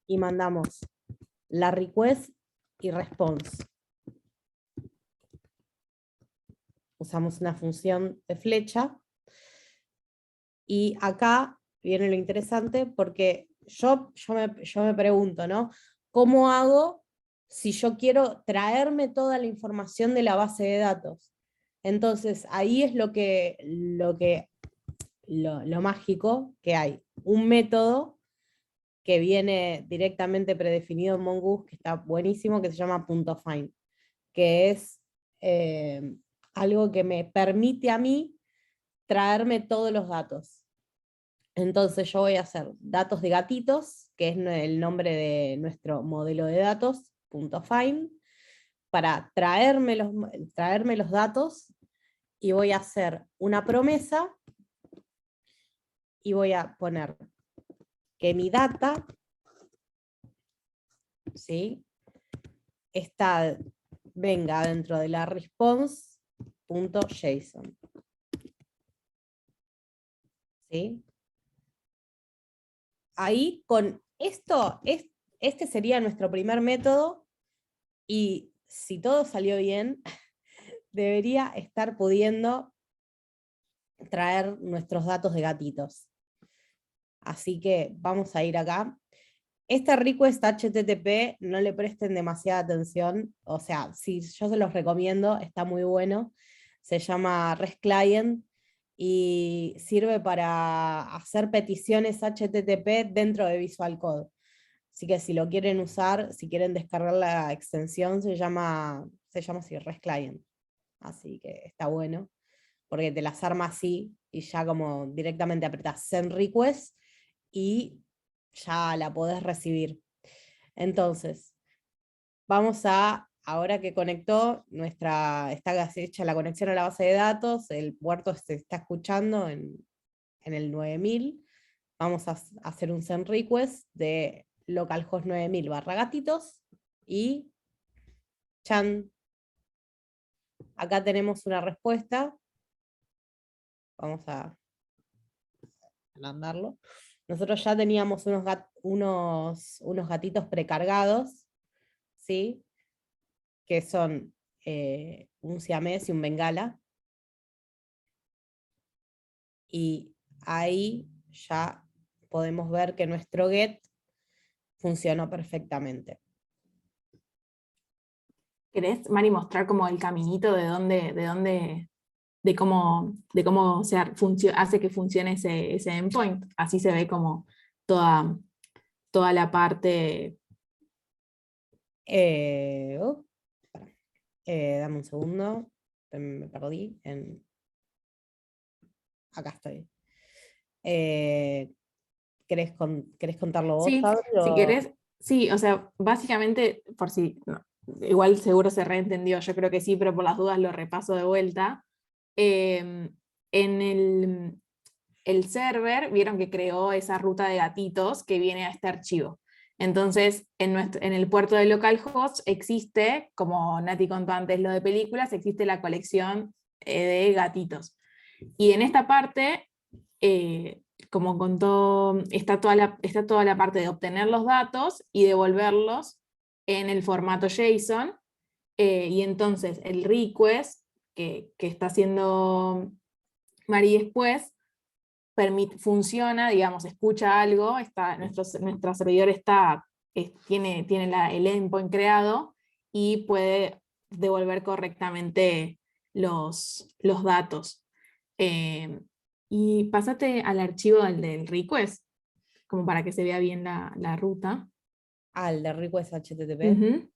Y mandamos la request y response. Usamos una función de flecha. Y acá viene lo interesante porque yo me pregunto, ¿no? ¿Cómo hago si yo quiero traerme toda la información de la base de datos? Entonces ahí es lo mágico que hay. Un método que viene directamente predefinido en Mongoose, que está buenísimo, que se llama .find, que es algo que me permite a mí traerme todos los datos. Entonces yo voy a hacer datos de gatitos, que es el nombre de nuestro modelo de datos, .find, para traerme los datos, y voy a hacer una promesa y voy a poner que mi data, ¿sí?, venga dentro de la response.json. ¿Sí? Ahí con esto, este sería nuestro primer método, y si todo salió bien, debería estar pudiendo traer nuestros datos de gatitos. Así que vamos a ir acá. Este request HTTP no le presten demasiada atención, o sea, sí, yo se los recomiendo, está muy bueno. Se llama REST Client, y sirve para hacer peticiones HTTP dentro de Visual Code. Así que si lo quieren usar, si quieren descargar la extensión, se llama así, REST Client. Así que está bueno, porque te las arma así, y ya como directamente apretás Send Request, y ya la podés recibir. Entonces, ahora que conectó, está hecha la conexión a la base de datos, el puerto se está escuchando en el 9000, vamos a hacer un send request de localhost 9000 /gatitos, y chan, acá tenemos una respuesta, vamos a mandarlo. Nosotros ya teníamos unos gatitos precargados, ¿sí? Que son un siamés y un bengala. Y ahí ya podemos ver que nuestro get funcionó perfectamente. ¿Querés, Mari, mostrar como el caminito de cómo hace que funcione ese endpoint? Así se ve como toda la parte. Dame un segundo, me perdí. Acá estoy. ¿Querés contarlo vos, Sí, Fabri, si querés, sí, o sea, básicamente, por si, no, igual seguro se reentendió, yo creo que sí, pero por las dudas lo repaso de vuelta. En el server, vieron que creó esa ruta de gatitos que viene a este archivo. Entonces, en el puerto de localhost existe, como Nati contó antes lo de películas, existe la colección de gatitos. Y en esta parte, como contó, está toda la parte de obtener los datos y devolverlos en el formato JSON, y entonces el request que está haciendo Mari después, funciona, digamos, escucha algo, nuestro servidor tiene el endpoint creado y puede devolver correctamente los datos. Y pásate al archivo del request, como para que se vea bien la ruta. el de request HTTP. Ujú.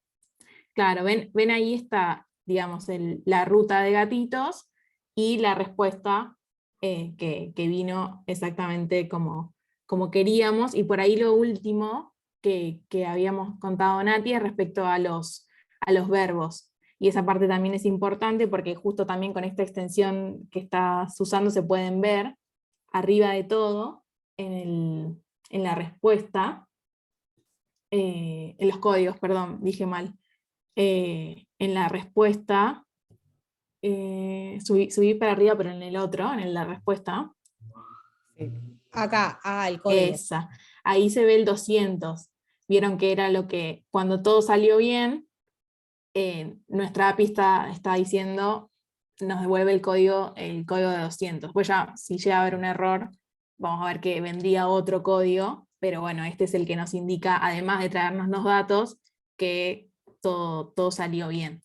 Claro, ven ahí está, digamos, la ruta de gatitos y la respuesta que vino exactamente como queríamos. Y por ahí lo último que habíamos contado, Nati, es respecto a los verbos. Y esa parte también es importante porque justo también con esta extensión que estás usando se pueden ver arriba de todo en la respuesta, en los códigos, perdón, dije mal. En la respuesta, subí para arriba, pero en el otro, en la respuesta, Sí. Acá, el código. esa, ahí se ve el 200. Vieron que era lo que, cuando todo salió bien, nuestra API está diciendo, nos devuelve el código de 200. Pues ya, si llega a haber un error, vamos a ver que vendría otro código, pero bueno, este es el que nos indica, además de traernos los datos, que todo salió bien.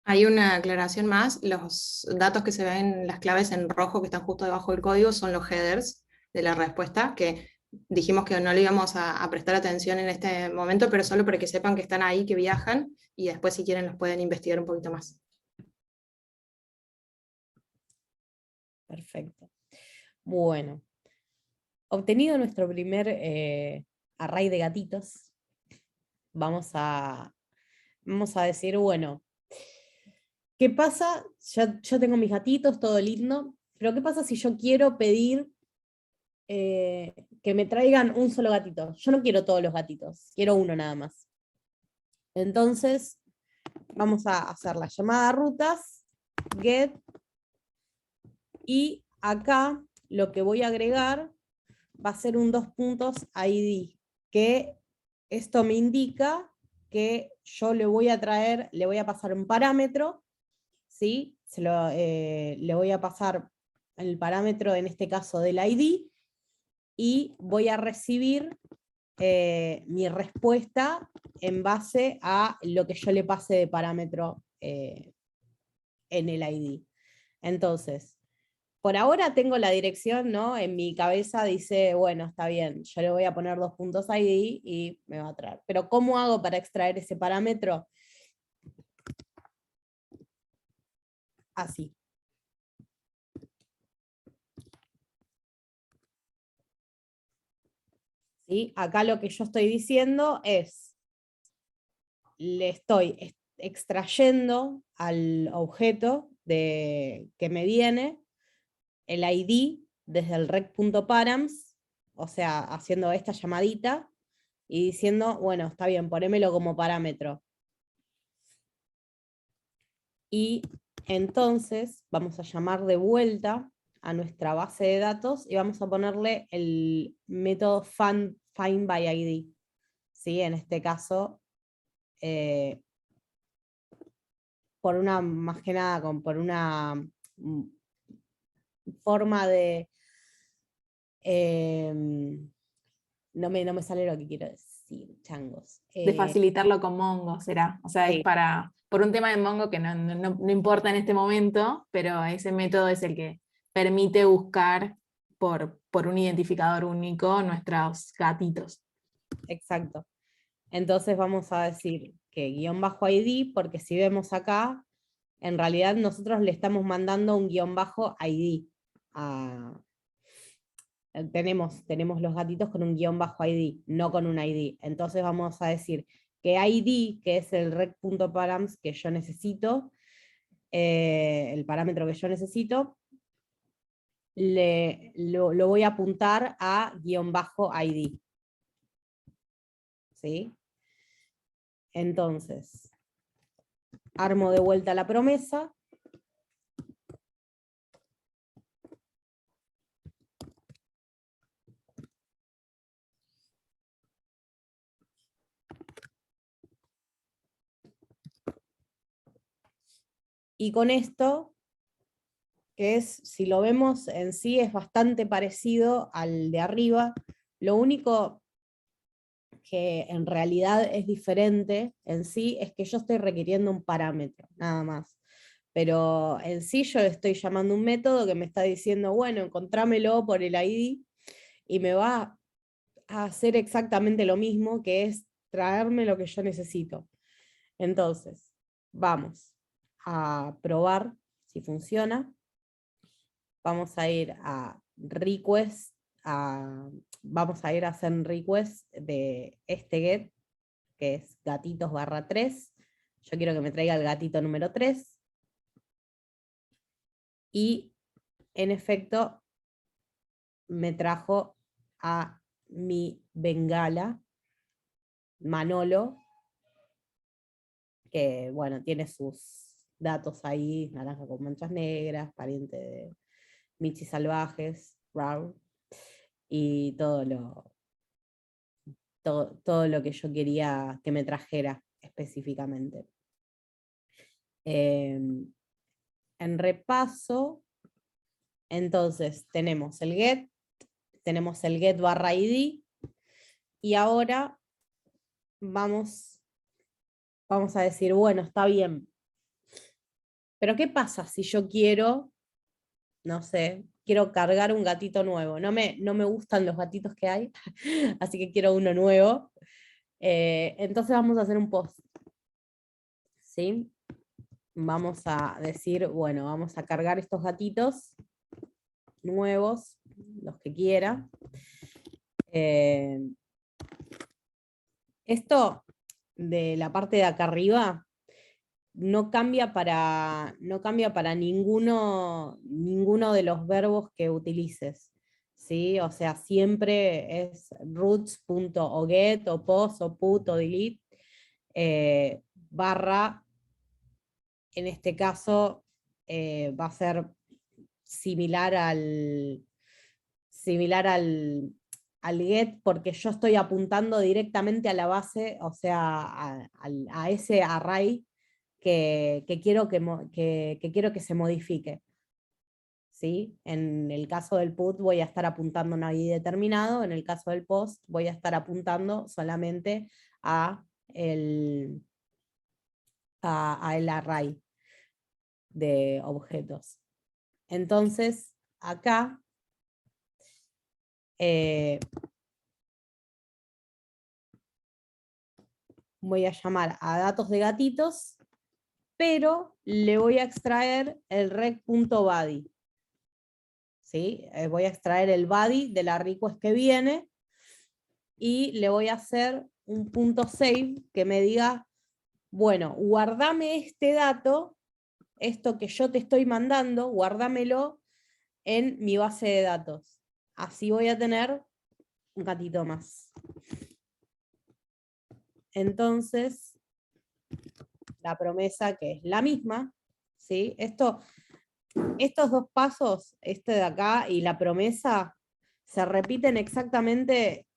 Hay una aclaración más, los datos que se ven, las claves en rojo que están justo debajo del código, son los headers de la respuesta, que dijimos que no le íbamos a prestar atención en este momento, pero solo para que sepan que están ahí, que viajan, y después si quieren los pueden investigar un poquito más. Perfecto. Bueno, obtenido nuestro primer array de gatitos, vamos a decir, bueno, ¿qué pasa? Yo tengo mis gatitos, todo lindo, pero ¿qué pasa si yo quiero pedir que me traigan un solo gatito? Yo no quiero todos los gatitos, quiero uno nada más. Entonces, vamos a hacer la llamada a rutas, get, y acá lo que voy a agregar va a ser un 2 puntos ID, que esto me indica que yo le voy a pasar un parámetro, ¿sí? Le voy a pasar el parámetro, en este caso del ID, y voy a recibir mi respuesta en base a lo que yo le pase de parámetro en el ID. Entonces, por ahora tengo la dirección, ¿no? En mi cabeza dice, bueno, está bien, yo le voy a poner 2 puntos ID y me va a traer. Pero ¿cómo hago para extraer ese parámetro? Así. ¿Sí? Acá lo que yo estoy diciendo es, le estoy extrayendo al objeto que me viene el ID desde el rec.params, o sea, haciendo esta llamadita y diciendo, bueno, está bien, ponémelo como parámetro. Y entonces vamos a llamar de vuelta a nuestra base de datos y vamos a ponerle el método findById. ¿Sí? En este caso, por una, más que nada, por una forma de... no me sale lo que quiero decir, changos. De facilitarlo con Mongo, será. O sea, sí. es por un tema de Mongo que no importa en este momento, pero ese método es el que permite buscar por un identificador único nuestros gatitos. Exacto. Entonces vamos a decir que _ID, porque si vemos acá, en realidad nosotros le estamos mandando un _ID. Tenemos los gatitos con un _ID, no con un ID. Entonces vamos a decir que ID, que es el rec.params que yo necesito, el parámetro que yo necesito, lo voy a apuntar a _ID. ¿Sí? Entonces, armo de vuelta la promesa. Y con esto, que es, si lo vemos en sí, es bastante parecido al de arriba. Lo único que en realidad es diferente en sí es que yo estoy requiriendo un parámetro, nada más. Pero en sí yo estoy llamando un método que me está diciendo, bueno, encontrámelo por el ID, y me va a hacer exactamente lo mismo, que es traerme lo que yo necesito. Entonces, vamos a probar si funciona. Vamos a ir a request, vamos a ir a hacer request de este get, que es gatitos /3. Yo quiero que me traiga el gatito número 3. Y en efecto me trajo a mi bengala, Manolo, que bueno, tiene sus datos ahí, naranja con manchas negras, pariente de Michis salvajes, Raw, y todo lo que yo quería que me trajera específicamente. En repaso, entonces tenemos el get /id, y ahora vamos a decir, bueno, está bien, pero ¿qué pasa si yo quiero, no sé, quiero cargar un gatito nuevo? No me gustan los gatitos que hay, así que quiero uno nuevo. Entonces vamos a hacer un post, ¿sí? Vamos a decir, bueno, vamos a cargar estos gatitos nuevos, los que quiera. Esto de la parte de acá arriba no cambia para ninguno de los verbos que utilices, ¿sí? O sea, siempre es roots.oget o post o put o delete, barra, en este caso va a ser similar al get, porque yo estoy apuntando directamente a la base, o sea, a ese array que quiero que se modifique. ¿Sí? En el caso del put voy a estar apuntando a un ID determinado, en el caso del post voy a estar apuntando solamente a el array de objetos. Entonces, acá, voy a llamar a datos de gatitos, pero le voy a extraer el rec.body. ¿Sí? Voy a extraer el body de la request que viene y le voy a hacer un punto save que me diga, bueno, guardame este dato, esto que yo te estoy mandando, guárdamelo en mi base de datos. Así voy a tener un gatito más. Entonces, la promesa, que es la misma, ¿sí? Estos dos pasos, este de acá y la promesa, se repiten exactamente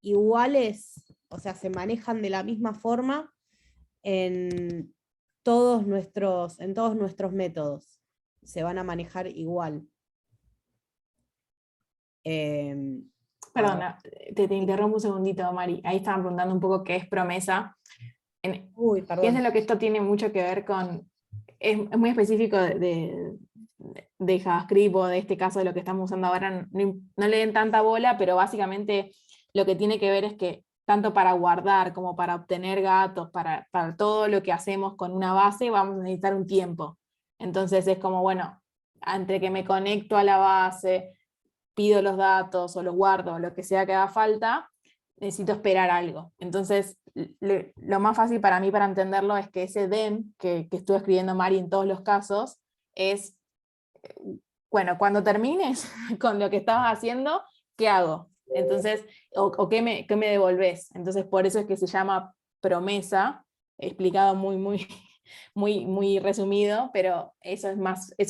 iguales, o sea, se manejan de la misma forma en todos nuestros métodos. Se van a manejar igual. Perdona, te interrumpo un segundito, Mari. Ahí estaban preguntando un poco qué es promesa. Uy, perdón. Piensen lo que esto tiene mucho que ver con, es muy específico de JavaScript o de este caso de lo que estamos usando ahora, no le den tanta bola, pero básicamente lo que tiene que ver es que tanto para guardar como para obtener gatos, para todo lo que hacemos con una base, vamos a necesitar un tiempo. Entonces es como, bueno, entre que me conecto a la base, pido los datos o los guardo, o lo que sea que haga falta, necesito esperar algo. Entonces, lo más fácil para mí para entenderlo es que ese den que estuvo escribiendo Mari en todos los casos es, bueno, cuando termines con lo que estabas haciendo, ¿qué hago? Entonces, o ¿qué me devolvés? Entonces, por eso es que se llama promesa, explicado muy resumido, pero eso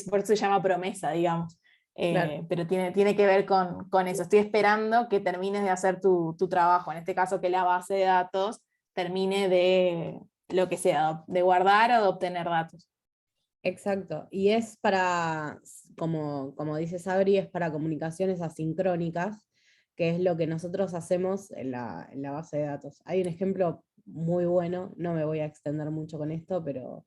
por eso se llama promesa, digamos. Claro. Pero tiene que ver con eso. Estoy esperando que termines de hacer tu trabajo, en este caso que la base de datos termine de lo que sea, de guardar o de obtener datos. Exacto, y es para, como dice Sabri, es para comunicaciones asincrónicas, que es lo que nosotros hacemos en la base de datos. Hay un ejemplo muy bueno, no me voy a extender mucho con esto, pero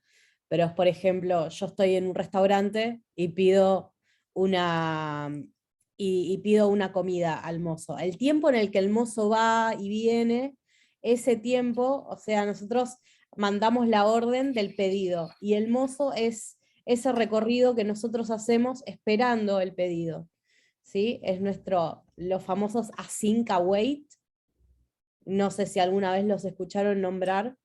es, por ejemplo, yo estoy en un restaurante y pido pido una comida al mozo. El tiempo en el que el mozo va y viene, ese tiempo, o sea, nosotros mandamos la orden del pedido y el mozo es ese recorrido que nosotros hacemos esperando el pedido. ¿Sí? Es los famosos async await. No sé si alguna vez los escucharon nombrar.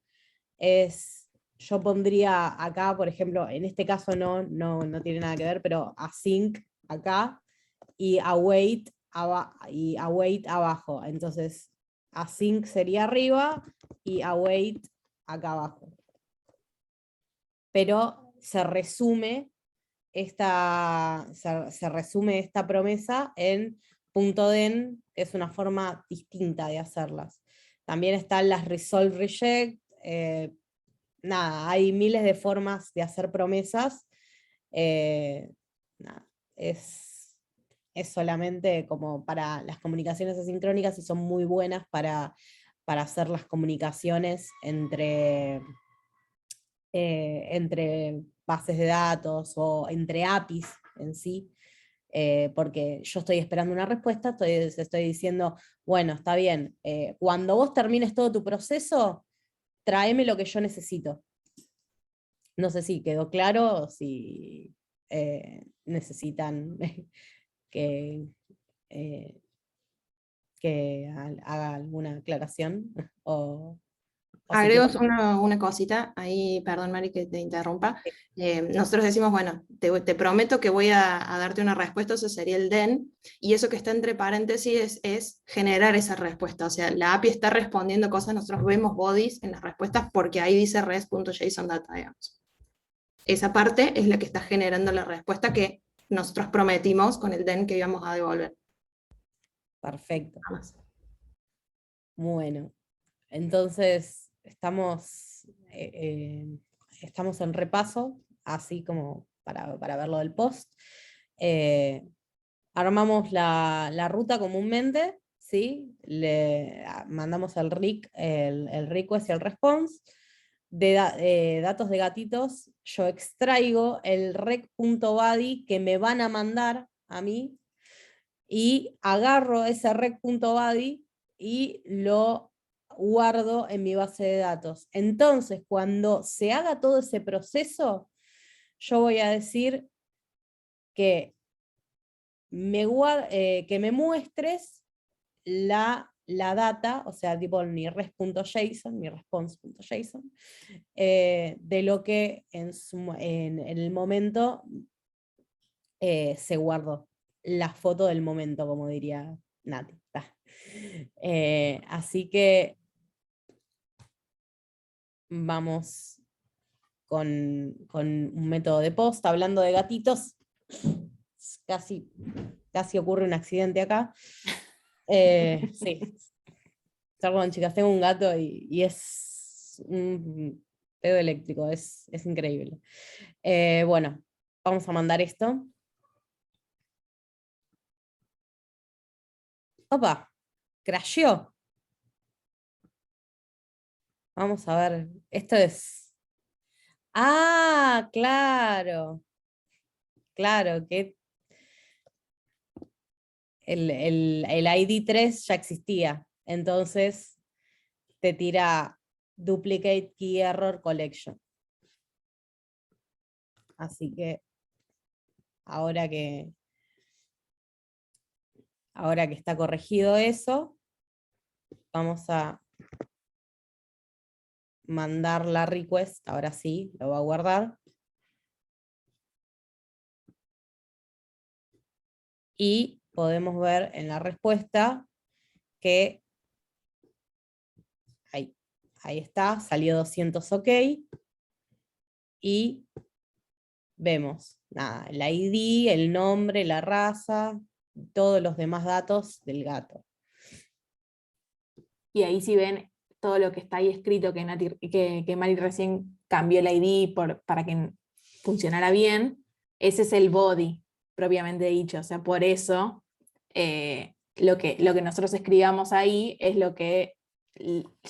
Yo pondría acá, por ejemplo, en este caso no tiene nada que ver, pero async acá y await abajo. Entonces, async sería arriba y await acá abajo. Pero se resume esta promesa en .den, que es una forma distinta de hacerlas. También están las resolve reject. Nada, hay miles de formas de hacer promesas. Nada, es solamente como para las comunicaciones asincrónicas y son muy buenas para hacer las comunicaciones entre bases de datos o entre APIs en sí, porque yo estoy esperando una respuesta, estoy diciendo, bueno, está bien, cuando vos termines todo tu proceso, tráeme lo que yo necesito. No sé si quedó claro o si necesitan que haga alguna aclaración o Agrego una cosita, ahí, perdón Mari que te interrumpa. Nosotros decimos, bueno, te prometo que voy a darte una respuesta, eso sería el den, y eso que está entre paréntesis es generar esa respuesta, o sea, la API está respondiendo cosas, nosotros vemos bodies en las respuestas porque ahí dice res.jsondata, digamos. Esa parte es la que está generando la respuesta que nosotros prometimos con el den que íbamos a devolver. Perfecto. Bueno, entonces estamos en repaso, así como para verlo del post. Armamos la ruta comúnmente, ¿sí? Le mandamos el request y el response. De datos de gatitos, yo extraigo el rec.body que me van a mandar a mí, y agarro ese rec.body y lo guardo en mi base de datos. Entonces, cuando se haga todo ese proceso, yo voy a decir que que me muestres la data, o sea, tipo mi res.json, mi response.json, de lo que en el momento se guardó. La foto del momento, como diría Nati. Así que vamos con un método de post. Hablando de gatitos, casi ocurre un accidente acá. Sí. Perdón, chicas, tengo un gato y es un pedo eléctrico, es increíble. Bueno, vamos a mandar esto. Opa, crasheó. Vamos a ver, esto es... Ah, claro. Claro, que el ID 3 ya existía. Entonces te tira Duplicate Key Error Collection. Así que ahora que está corregido eso, vamos a mandar la request. Ahora sí, lo va a guardar. Y podemos ver en la respuesta que ahí está, salió 200 OK. Y vemos, nada, el ID, el nombre, la raza, todos los demás datos del gato. Y ahí si ven todo lo que está ahí escrito, que Mari recién cambió el ID para que funcionara bien, ese es el body, propiamente dicho. O sea, por eso lo que nosotros escribamos ahí es lo que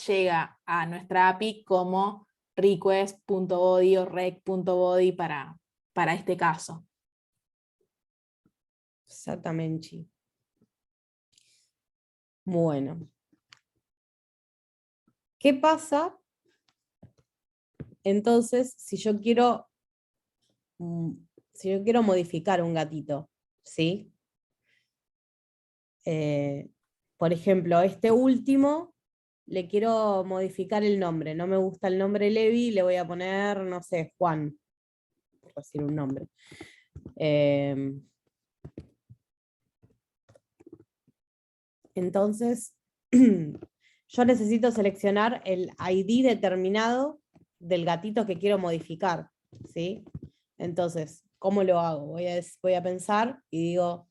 llega a nuestra API como request.body o rec.body para este caso. Exactamente. Bueno. ¿Qué pasa entonces si yo quiero modificar un gatito? ¿Sí? Por ejemplo, este último le quiero modificar el nombre. No me gusta el nombre Levi, le voy a poner, no sé, Juan, por decir un nombre. Entonces, yo necesito seleccionar el ID determinado del gatito que quiero modificar, ¿sí? Entonces, ¿cómo lo hago? Voy a pensar y digo,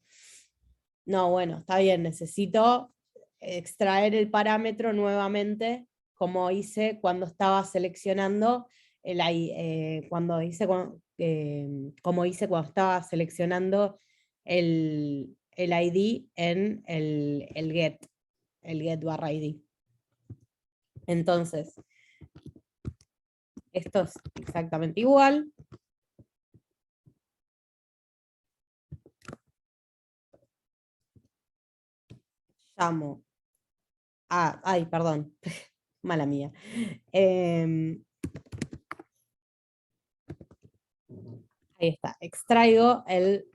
no, bueno, está bien, necesito extraer el parámetro nuevamente, como hice cuando estaba seleccionando como hice cuando estaba seleccionando el ID en el get barra ID. Entonces, esto es exactamente igual. Llamo ay, perdón, mala mía. Ahí está, extraigo el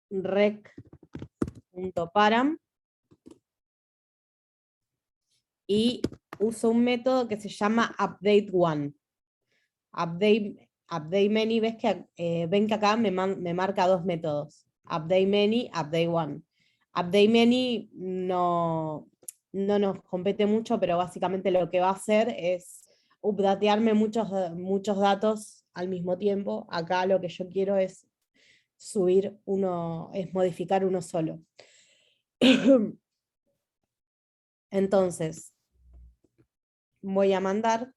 rec.param y uso un método que se llama update1. Update many, ven que acá me marca dos métodos, update many, update1. Update many no nos compete mucho, pero básicamente lo que va a hacer es updatearme muchos datos al mismo tiempo. Acá lo que yo quiero es modificar uno solo. Entonces, voy a mandar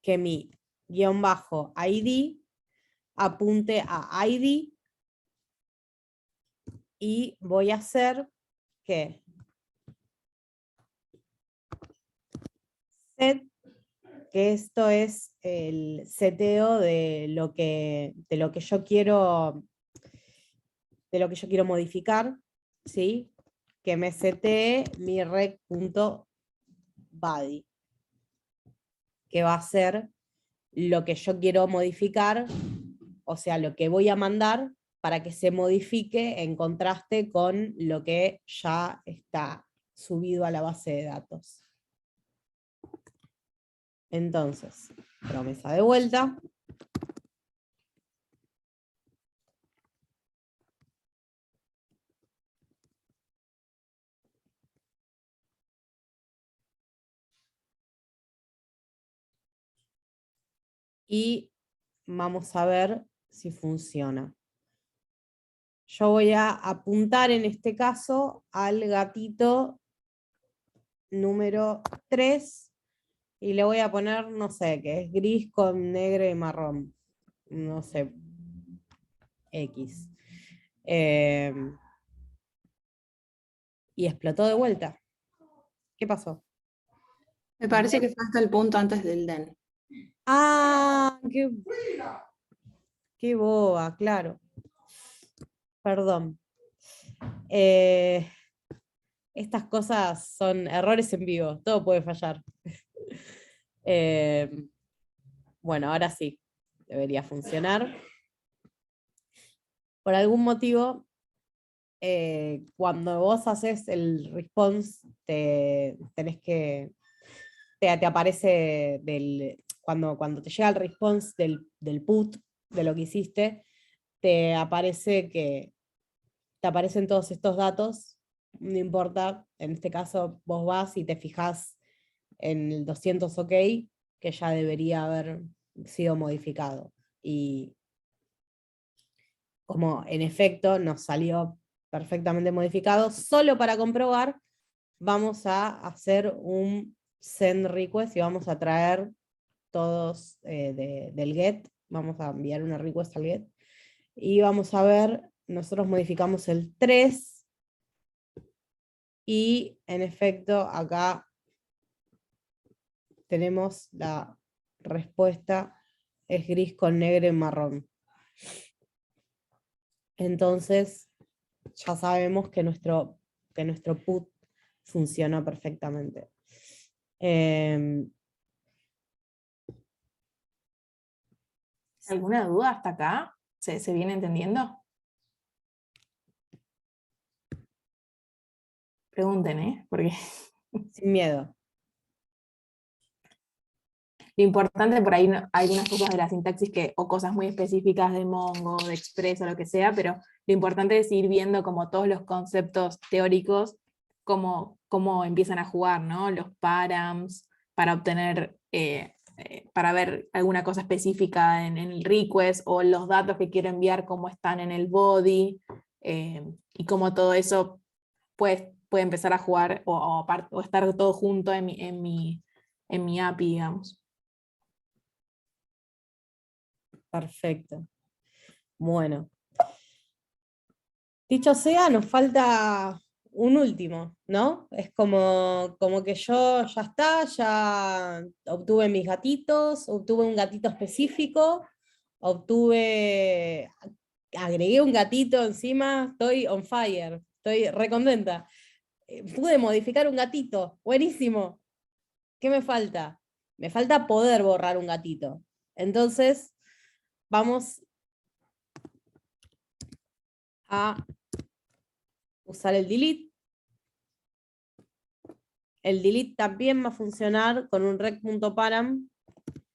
que mi _ID apunte a ID y voy a hacer que set que esto es el seteo de lo que yo quiero, modificar, ¿sí? Que me setee mi rec.body, que va a ser lo que yo quiero modificar, o sea, lo que voy a mandar para que se modifique en contraste con lo que ya está subido a la base de datos. Entonces, promesa de vuelta. Y vamos a ver si funciona. Yo voy a apuntar en este caso al gatito número 3 y le voy a poner, no sé, que es gris con negro y marrón. No sé, X. Y explotó de vuelta. ¿Qué pasó? Me parece que fue hasta el punto antes del den. Ah, qué boba, claro. Perdón. Estas cosas son errores en vivo, todo puede fallar. Bueno, ahora sí, debería funcionar. Por algún motivo, cuando vos haces el response, te aparece cuando te llega el response del put, de lo que hiciste, te aparecen todos estos datos, no importa, en este caso vos vas y te fijás en el 200 OK, que ya debería haber sido modificado. Y como en efecto nos salió perfectamente modificado, solo para comprobar, vamos a hacer un send request y vamos a traer todos del get, vamos a enviar una request al get, y vamos a ver, nosotros modificamos el 3, y en efecto acá tenemos la respuesta, es gris con negro y marrón. Entonces ya sabemos que nuestro put funcionó perfectamente. ¿Alguna duda hasta acá? ¿Se viene entendiendo? Pregunten, porque Sin miedo. lo importante por ahí, hay algunas cosas de la sintaxis o cosas muy específicas de Mongo, de Express o lo que sea, pero lo importante es ir viendo como todos los conceptos teóricos, cómo empiezan a jugar, ¿no? Los params, para obtener, para ver alguna cosa específica en el request, o los datos que quiero enviar, cómo están en el body, y cómo todo eso puede empezar a jugar o estar todo junto en mi API, digamos. Perfecto. Bueno. Dicho sea, nos falta un último, ¿no? Es como que yo ya está, ya obtuve mis gatitos, obtuve un gatito específico, agregué un gatito encima, estoy on fire, estoy recontenta. Pude modificar un gatito, buenísimo. ¿Qué me falta? Me falta poder borrar un gatito. Entonces, vamos a usar el delete. El delete también va a funcionar con un rec.param,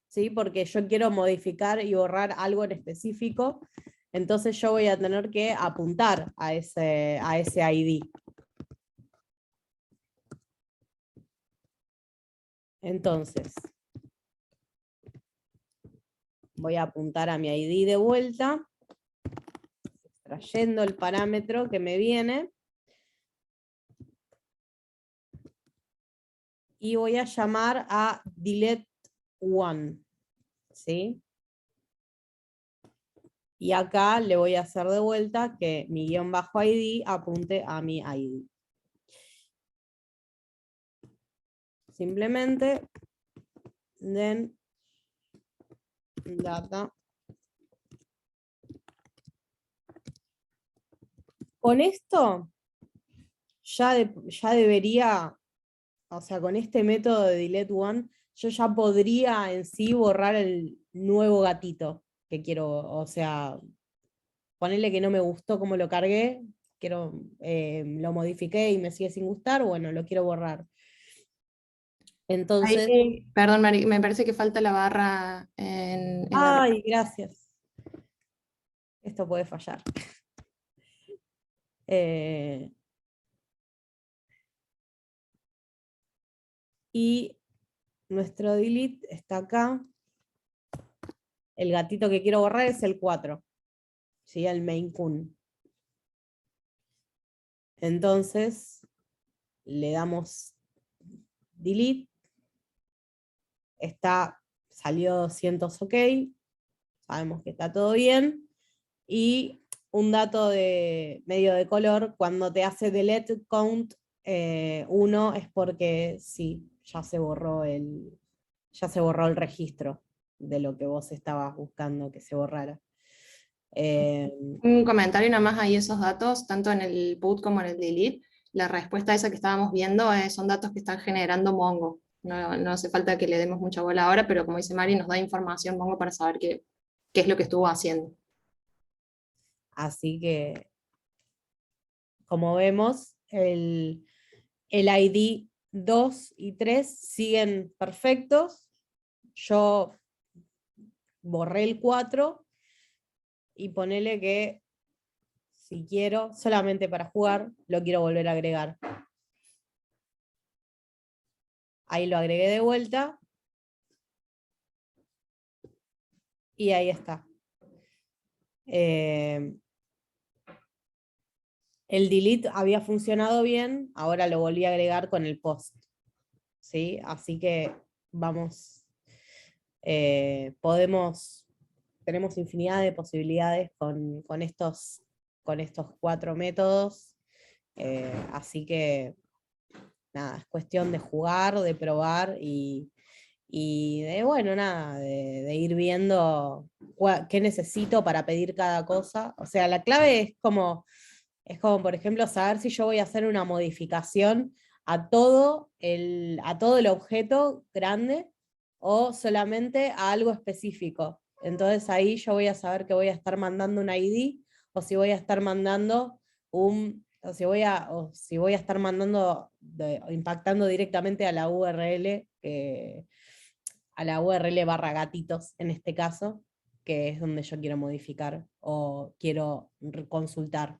¿sí? Porque yo quiero modificar y borrar algo en específico, entonces yo voy a tener que apuntar a ese ID. Entonces, voy a apuntar a mi ID de vuelta, extrayendo el parámetro que me viene, y voy a llamar a delete1, ¿sí? Y acá le voy a hacer de vuelta que mi _ID apunte a mi ID. Simplemente then data. Con esto ya debería, o sea, con este método de delete one, yo ya podría en sí borrar el nuevo gatito que quiero, o sea, ponerle que no me gustó cómo lo cargué, lo modifiqué y me sigue sin gustar, bueno, lo quiero borrar. Entonces, Perdón, Mari, me parece que falta la barra en la... ay, gracias. Esto puede fallar. Y nuestro delete está acá. El gatito que quiero borrar es el 4, ¿sí? El Maine Coon. Entonces, le damos delete. Salió 200 ok. Sabemos que está todo bien. Y un dato medio de color, cuando te hace delete count 1 es porque sí, ya se borró el registro de lo que vos estabas buscando que se borrara. Un comentario nada más ahí, esos datos, tanto en el put como en el delete, la respuesta esa que estábamos viendo son datos que están generando Mongo. No hace falta que le demos mucha bola ahora, pero como dice Mari, nos da información Mongo para saber qué es lo que estuvo haciendo. Así que, como vemos, el ID 2 y 3 siguen perfectos. Yo borré el 4 y ponele que si quiero, solamente para jugar, lo quiero volver a agregar. Ahí lo agregué de vuelta. Y ahí está. El delete había funcionado bien, ahora lo volví a agregar con el post. ¿Sí? Así que vamos, tenemos infinidad de posibilidades con estos 4 métodos. Así que nada, es cuestión de jugar, de probar y de, bueno, nada, de ir viendo qué necesito para pedir cada cosa. O sea, la clave es como, por ejemplo, saber si yo voy a hacer una modificación a todo el objeto grande o solamente a algo específico. Entonces ahí yo voy a saber que voy a estar mandando un ID o si voy a estar mandando o si voy a estar mandando, impactando directamente a la URL, a la URL barra gatitos en este caso, que es donde yo quiero modificar o quiero consultar.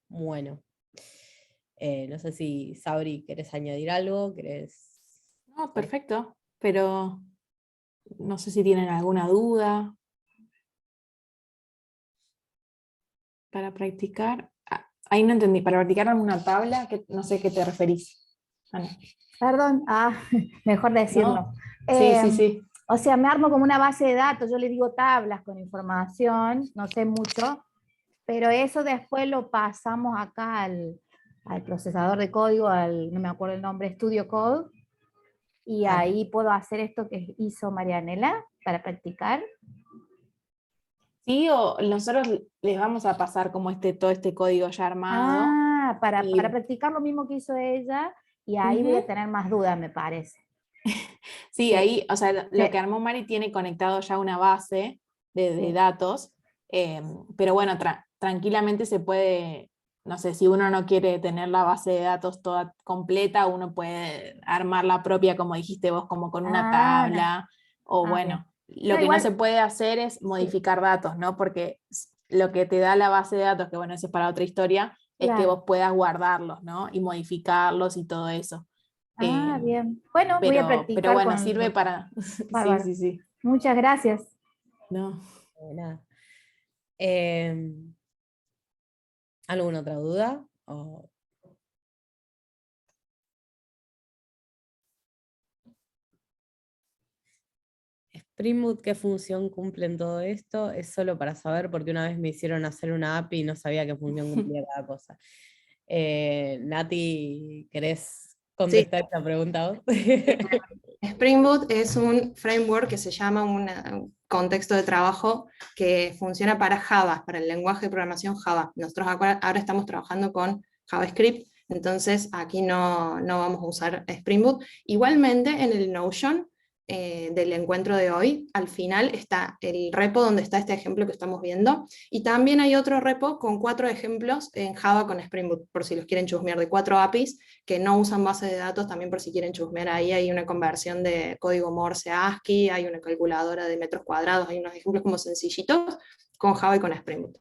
Bueno, no sé si Sabri, ¿querés añadir algo? No, perfecto, pero no sé si tienen alguna duda para practicar. Ahí no entendí, para practicar alguna tabla, que no sé a qué te referís. Ana. Perdón, mejor decirlo. ¿No? Sí, sí, sí. O sea, me armo como una base de datos, yo le digo tablas con información, no sé mucho, pero eso después lo pasamos acá al procesador de código, no me acuerdo el nombre, Studio Code, y ahí puedo hacer esto que hizo Marianela para practicar. Sí, o nosotros les vamos a pasar como todo este código ya armado. Para practicar lo mismo que hizo ella, y ahí voy a tener más dudas, me parece. Sí, ahí, o sea, lo que armó Mari tiene conectado ya una base de datos, pero bueno, tranquilamente se puede, no sé, si uno no quiere tener la base de datos toda completa, uno puede armar la propia, como dijiste vos, como con una tabla, o bueno, lo que no se puede hacer es modificar datos, ¿no? Porque lo que te da la base de datos, que bueno, eso es para otra historia, es que vos puedas guardarlos, ¿no? Y modificarlos y todo eso. Bien. Bueno, voy a practicar. Pero bueno, sirve para... Bárbaro. Sí, sí, sí. Muchas gracias. No. Nada. ¿Alguna otra duda? Spring Boot, ¿qué función cumple en todo esto? Es solo para saber, porque una vez me hicieron hacer una API y no sabía qué función cumplía cada cosa. Nati, ¿querés contestar esta pregunta vos? Spring Boot es un framework que se llama un contexto de trabajo que funciona para Java, para el lenguaje de programación Java. Nosotros ahora estamos trabajando con JavaScript, entonces aquí no vamos a usar Spring Boot. Igualmente en el Notion del encuentro de hoy, al final está el repo donde está este ejemplo que estamos viendo, y también hay otro repo con 4 ejemplos en Java con Spring Boot, por si los quieren chusmear, de 4 APIs que no usan base de datos, también por si quieren chusmear ahí, hay una conversión de código Morse a ASCII, hay una calculadora de metros cuadrados, hay unos ejemplos como sencillitos con Java y con Spring Boot.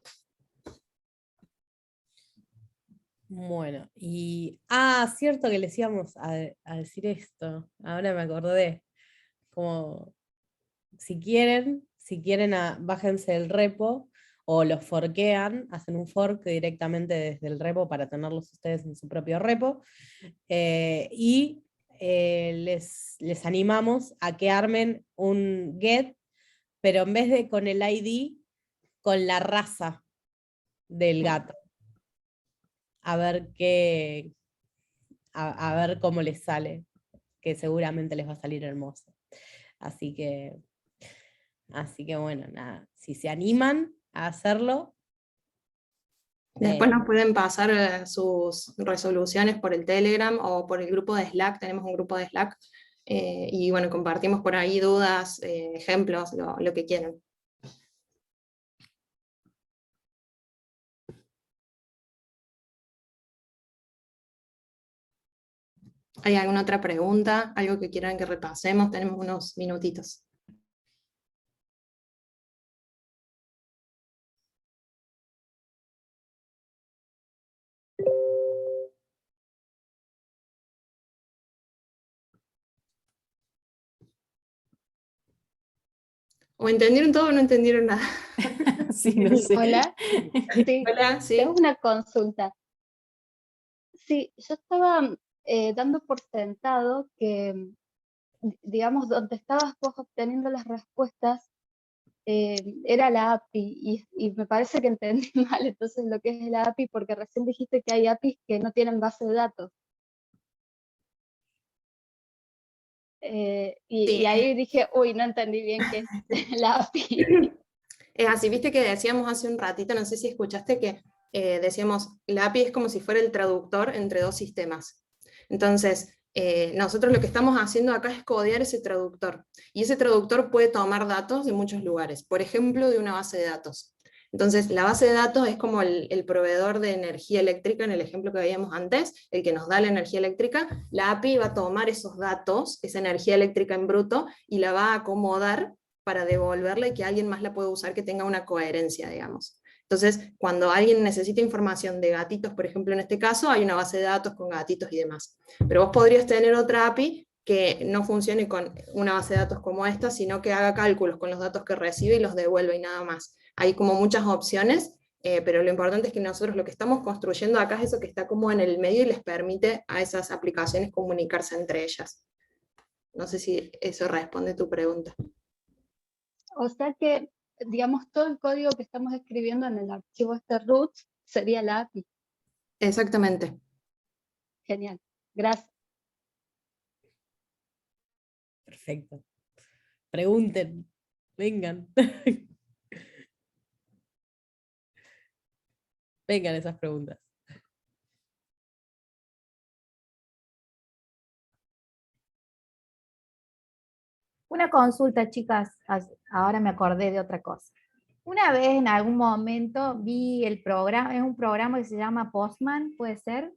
Bueno, cierto que les íbamos a decir esto, ahora me acordé, como si quieren bájense el repo o los forquean, hacen un fork directamente desde el repo para tenerlos ustedes en su propio repo, y les animamos a que armen un get, pero en vez de con el ID, con la raza del gato. A ver a ver cómo les sale, que seguramente les va a salir hermoso. Así que bueno, nada, si se animan a hacerlo. Después nos pueden pasar sus resoluciones por el Telegram o por el grupo de Slack, tenemos un grupo de Slack, y bueno, compartimos por ahí dudas, ejemplos, lo que quieran. ¿Hay alguna otra pregunta? ¿Algo que quieran que repasemos? Tenemos unos minutitos. ¿O entendieron todo o no entendieron nada? Sí, no sé. Hola, sí, Hola, sí. tengo una consulta. Sí, yo estaba dando por sentado que, digamos, donde estabas vos obteniendo las respuestas era la API y me parece que entendí mal entonces lo que es la API porque recién dijiste que hay APIs que no tienen base de datos. Y Sí. ahí dije, uy, no entendí bien qué es la API. Es así, viste que decíamos hace un ratito, no sé si escuchaste que decíamos, la API es como si fuera el traductor entre dos sistemas. Entonces, nosotros lo que estamos haciendo acá es codear ese traductor. Y ese traductor puede tomar datos de muchos lugares, por ejemplo, de una base de datos. Entonces, la base de datos es como el proveedor de energía eléctrica, en el ejemplo que veíamos antes, el que nos da la energía eléctrica. La API va a tomar esos datos, esa energía eléctrica en bruto, y la va a acomodar para devolverle y que alguien más la pueda usar que tenga una coherencia, digamos. Entonces, cuando alguien necesita información de gatitos, por ejemplo, en este caso, hay una base de datos con gatitos y demás. Pero vos podrías tener otra API que no funcione con una base de datos como esta, sino que haga cálculos con los datos que recibe y los devuelve y nada más. Hay como muchas opciones, pero lo importante es que nosotros lo que estamos construyendo acá es eso que está como en el medio y les permite a esas aplicaciones comunicarse entre ellas. No sé si eso responde a tu pregunta. O sea que, digamos, todo el código que estamos escribiendo en el archivo root sería la API. Exactamente. Genial, gracias. Perfecto. Pregunten, vengan. Vengan esas preguntas. Una consulta, chicas, ahora me acordé de otra cosa. Una vez en algún momento vi el programa, es un programa que se llama Postman, puede ser,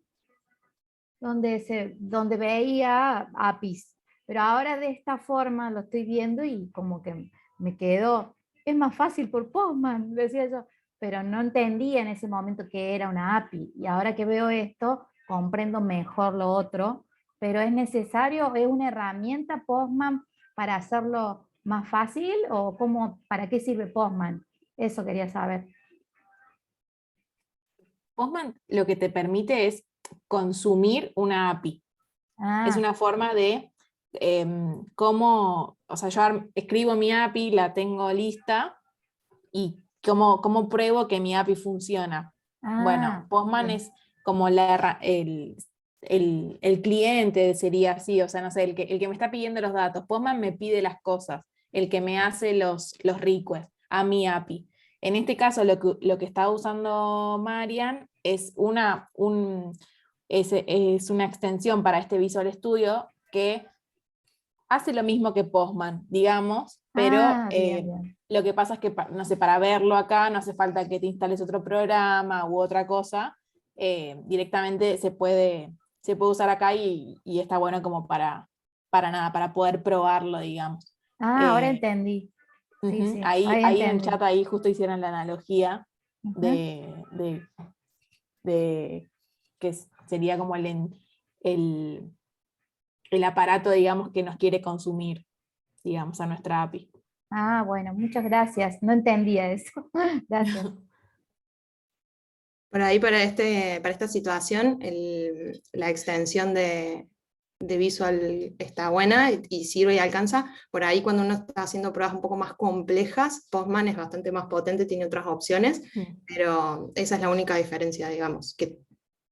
donde veía APIs, pero ahora de esta forma lo estoy viendo y como que me quedó, es más fácil por Postman, decía yo, pero no entendía en ese momento que era una API, y ahora que veo esto, comprendo mejor lo otro, pero es necesario, es una herramienta Postman para hacerlo más fácil, o para qué sirve Postman, eso quería saber. Postman lo que te permite es consumir una API. Es una forma de cómo, o sea, yo escribo mi API, la tengo lista, y cómo pruebo que mi API funciona. Bueno, Postman bien. es como el el cliente sería así, o sea, no sé, el que me está pidiendo los datos. Postman me pide las cosas, el que me hace los requests a mi API. En este caso, lo que está usando Marian es es una extensión para este Visual Studio que hace lo mismo que Postman, digamos, pero Bien. lo que pasa es que, no sé, para verlo acá no hace falta que te instales otro programa u otra cosa, directamente se puede usar acá y está bueno como nada, para poder probarlo, digamos. Ahora Eh, entendí. Sí, Ujú. sí, Ahí en el entendí. chat ahí justo hicieron la analogía Ujú. de que sería como el, el aparato, digamos, que nos quiere consumir, digamos, a nuestra API. Bueno, muchas gracias. No entendía eso. Gracias. Por ahí para esta situación, la extensión de Visual está buena y sirve y alcanza. Por ahí cuando uno está haciendo pruebas un poco más complejas, Postman es bastante más potente, tiene otras opciones, pero esa es la única diferencia, digamos, que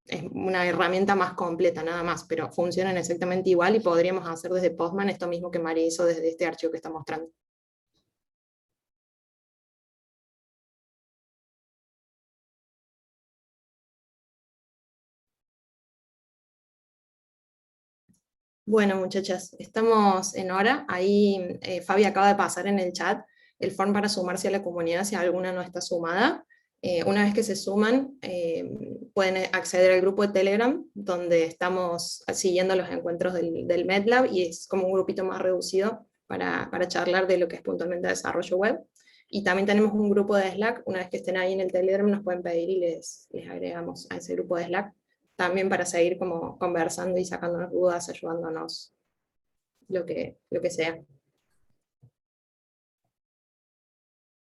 es una herramienta más completa, nada más, pero funcionan exactamente igual y podríamos hacer desde Postman esto mismo que María hizo desde este archivo que está mostrando. Bueno, muchachas, estamos en hora. Ahí Fabi acaba de pasar en el chat el form para sumarse a la comunidad si alguna no está sumada. Una vez que se suman, pueden acceder al grupo de Telegram, donde estamos siguiendo los encuentros del MedLab y es como un grupito más reducido para charlar de lo que es puntualmente desarrollo web. Y también tenemos un grupo de Slack. Una vez que estén ahí en el Telegram, nos pueden pedir y les agregamos a ese grupo de Slack también para seguir como conversando y sacándonos dudas, ayudándonos, lo que sea.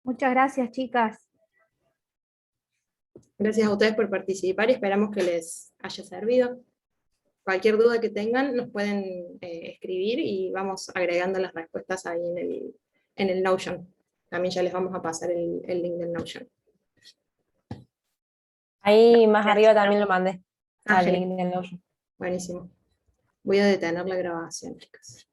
Muchas gracias, chicas. Gracias a ustedes por participar y esperamos que les haya servido. Cualquier duda que tengan nos pueden escribir y vamos agregando las respuestas ahí en el Notion. También ya les vamos a pasar el link del Notion. Ahí más arriba también lo mandé. Al Genial. link del Notion. Buenísimo. Voy a detener la grabación, chicas.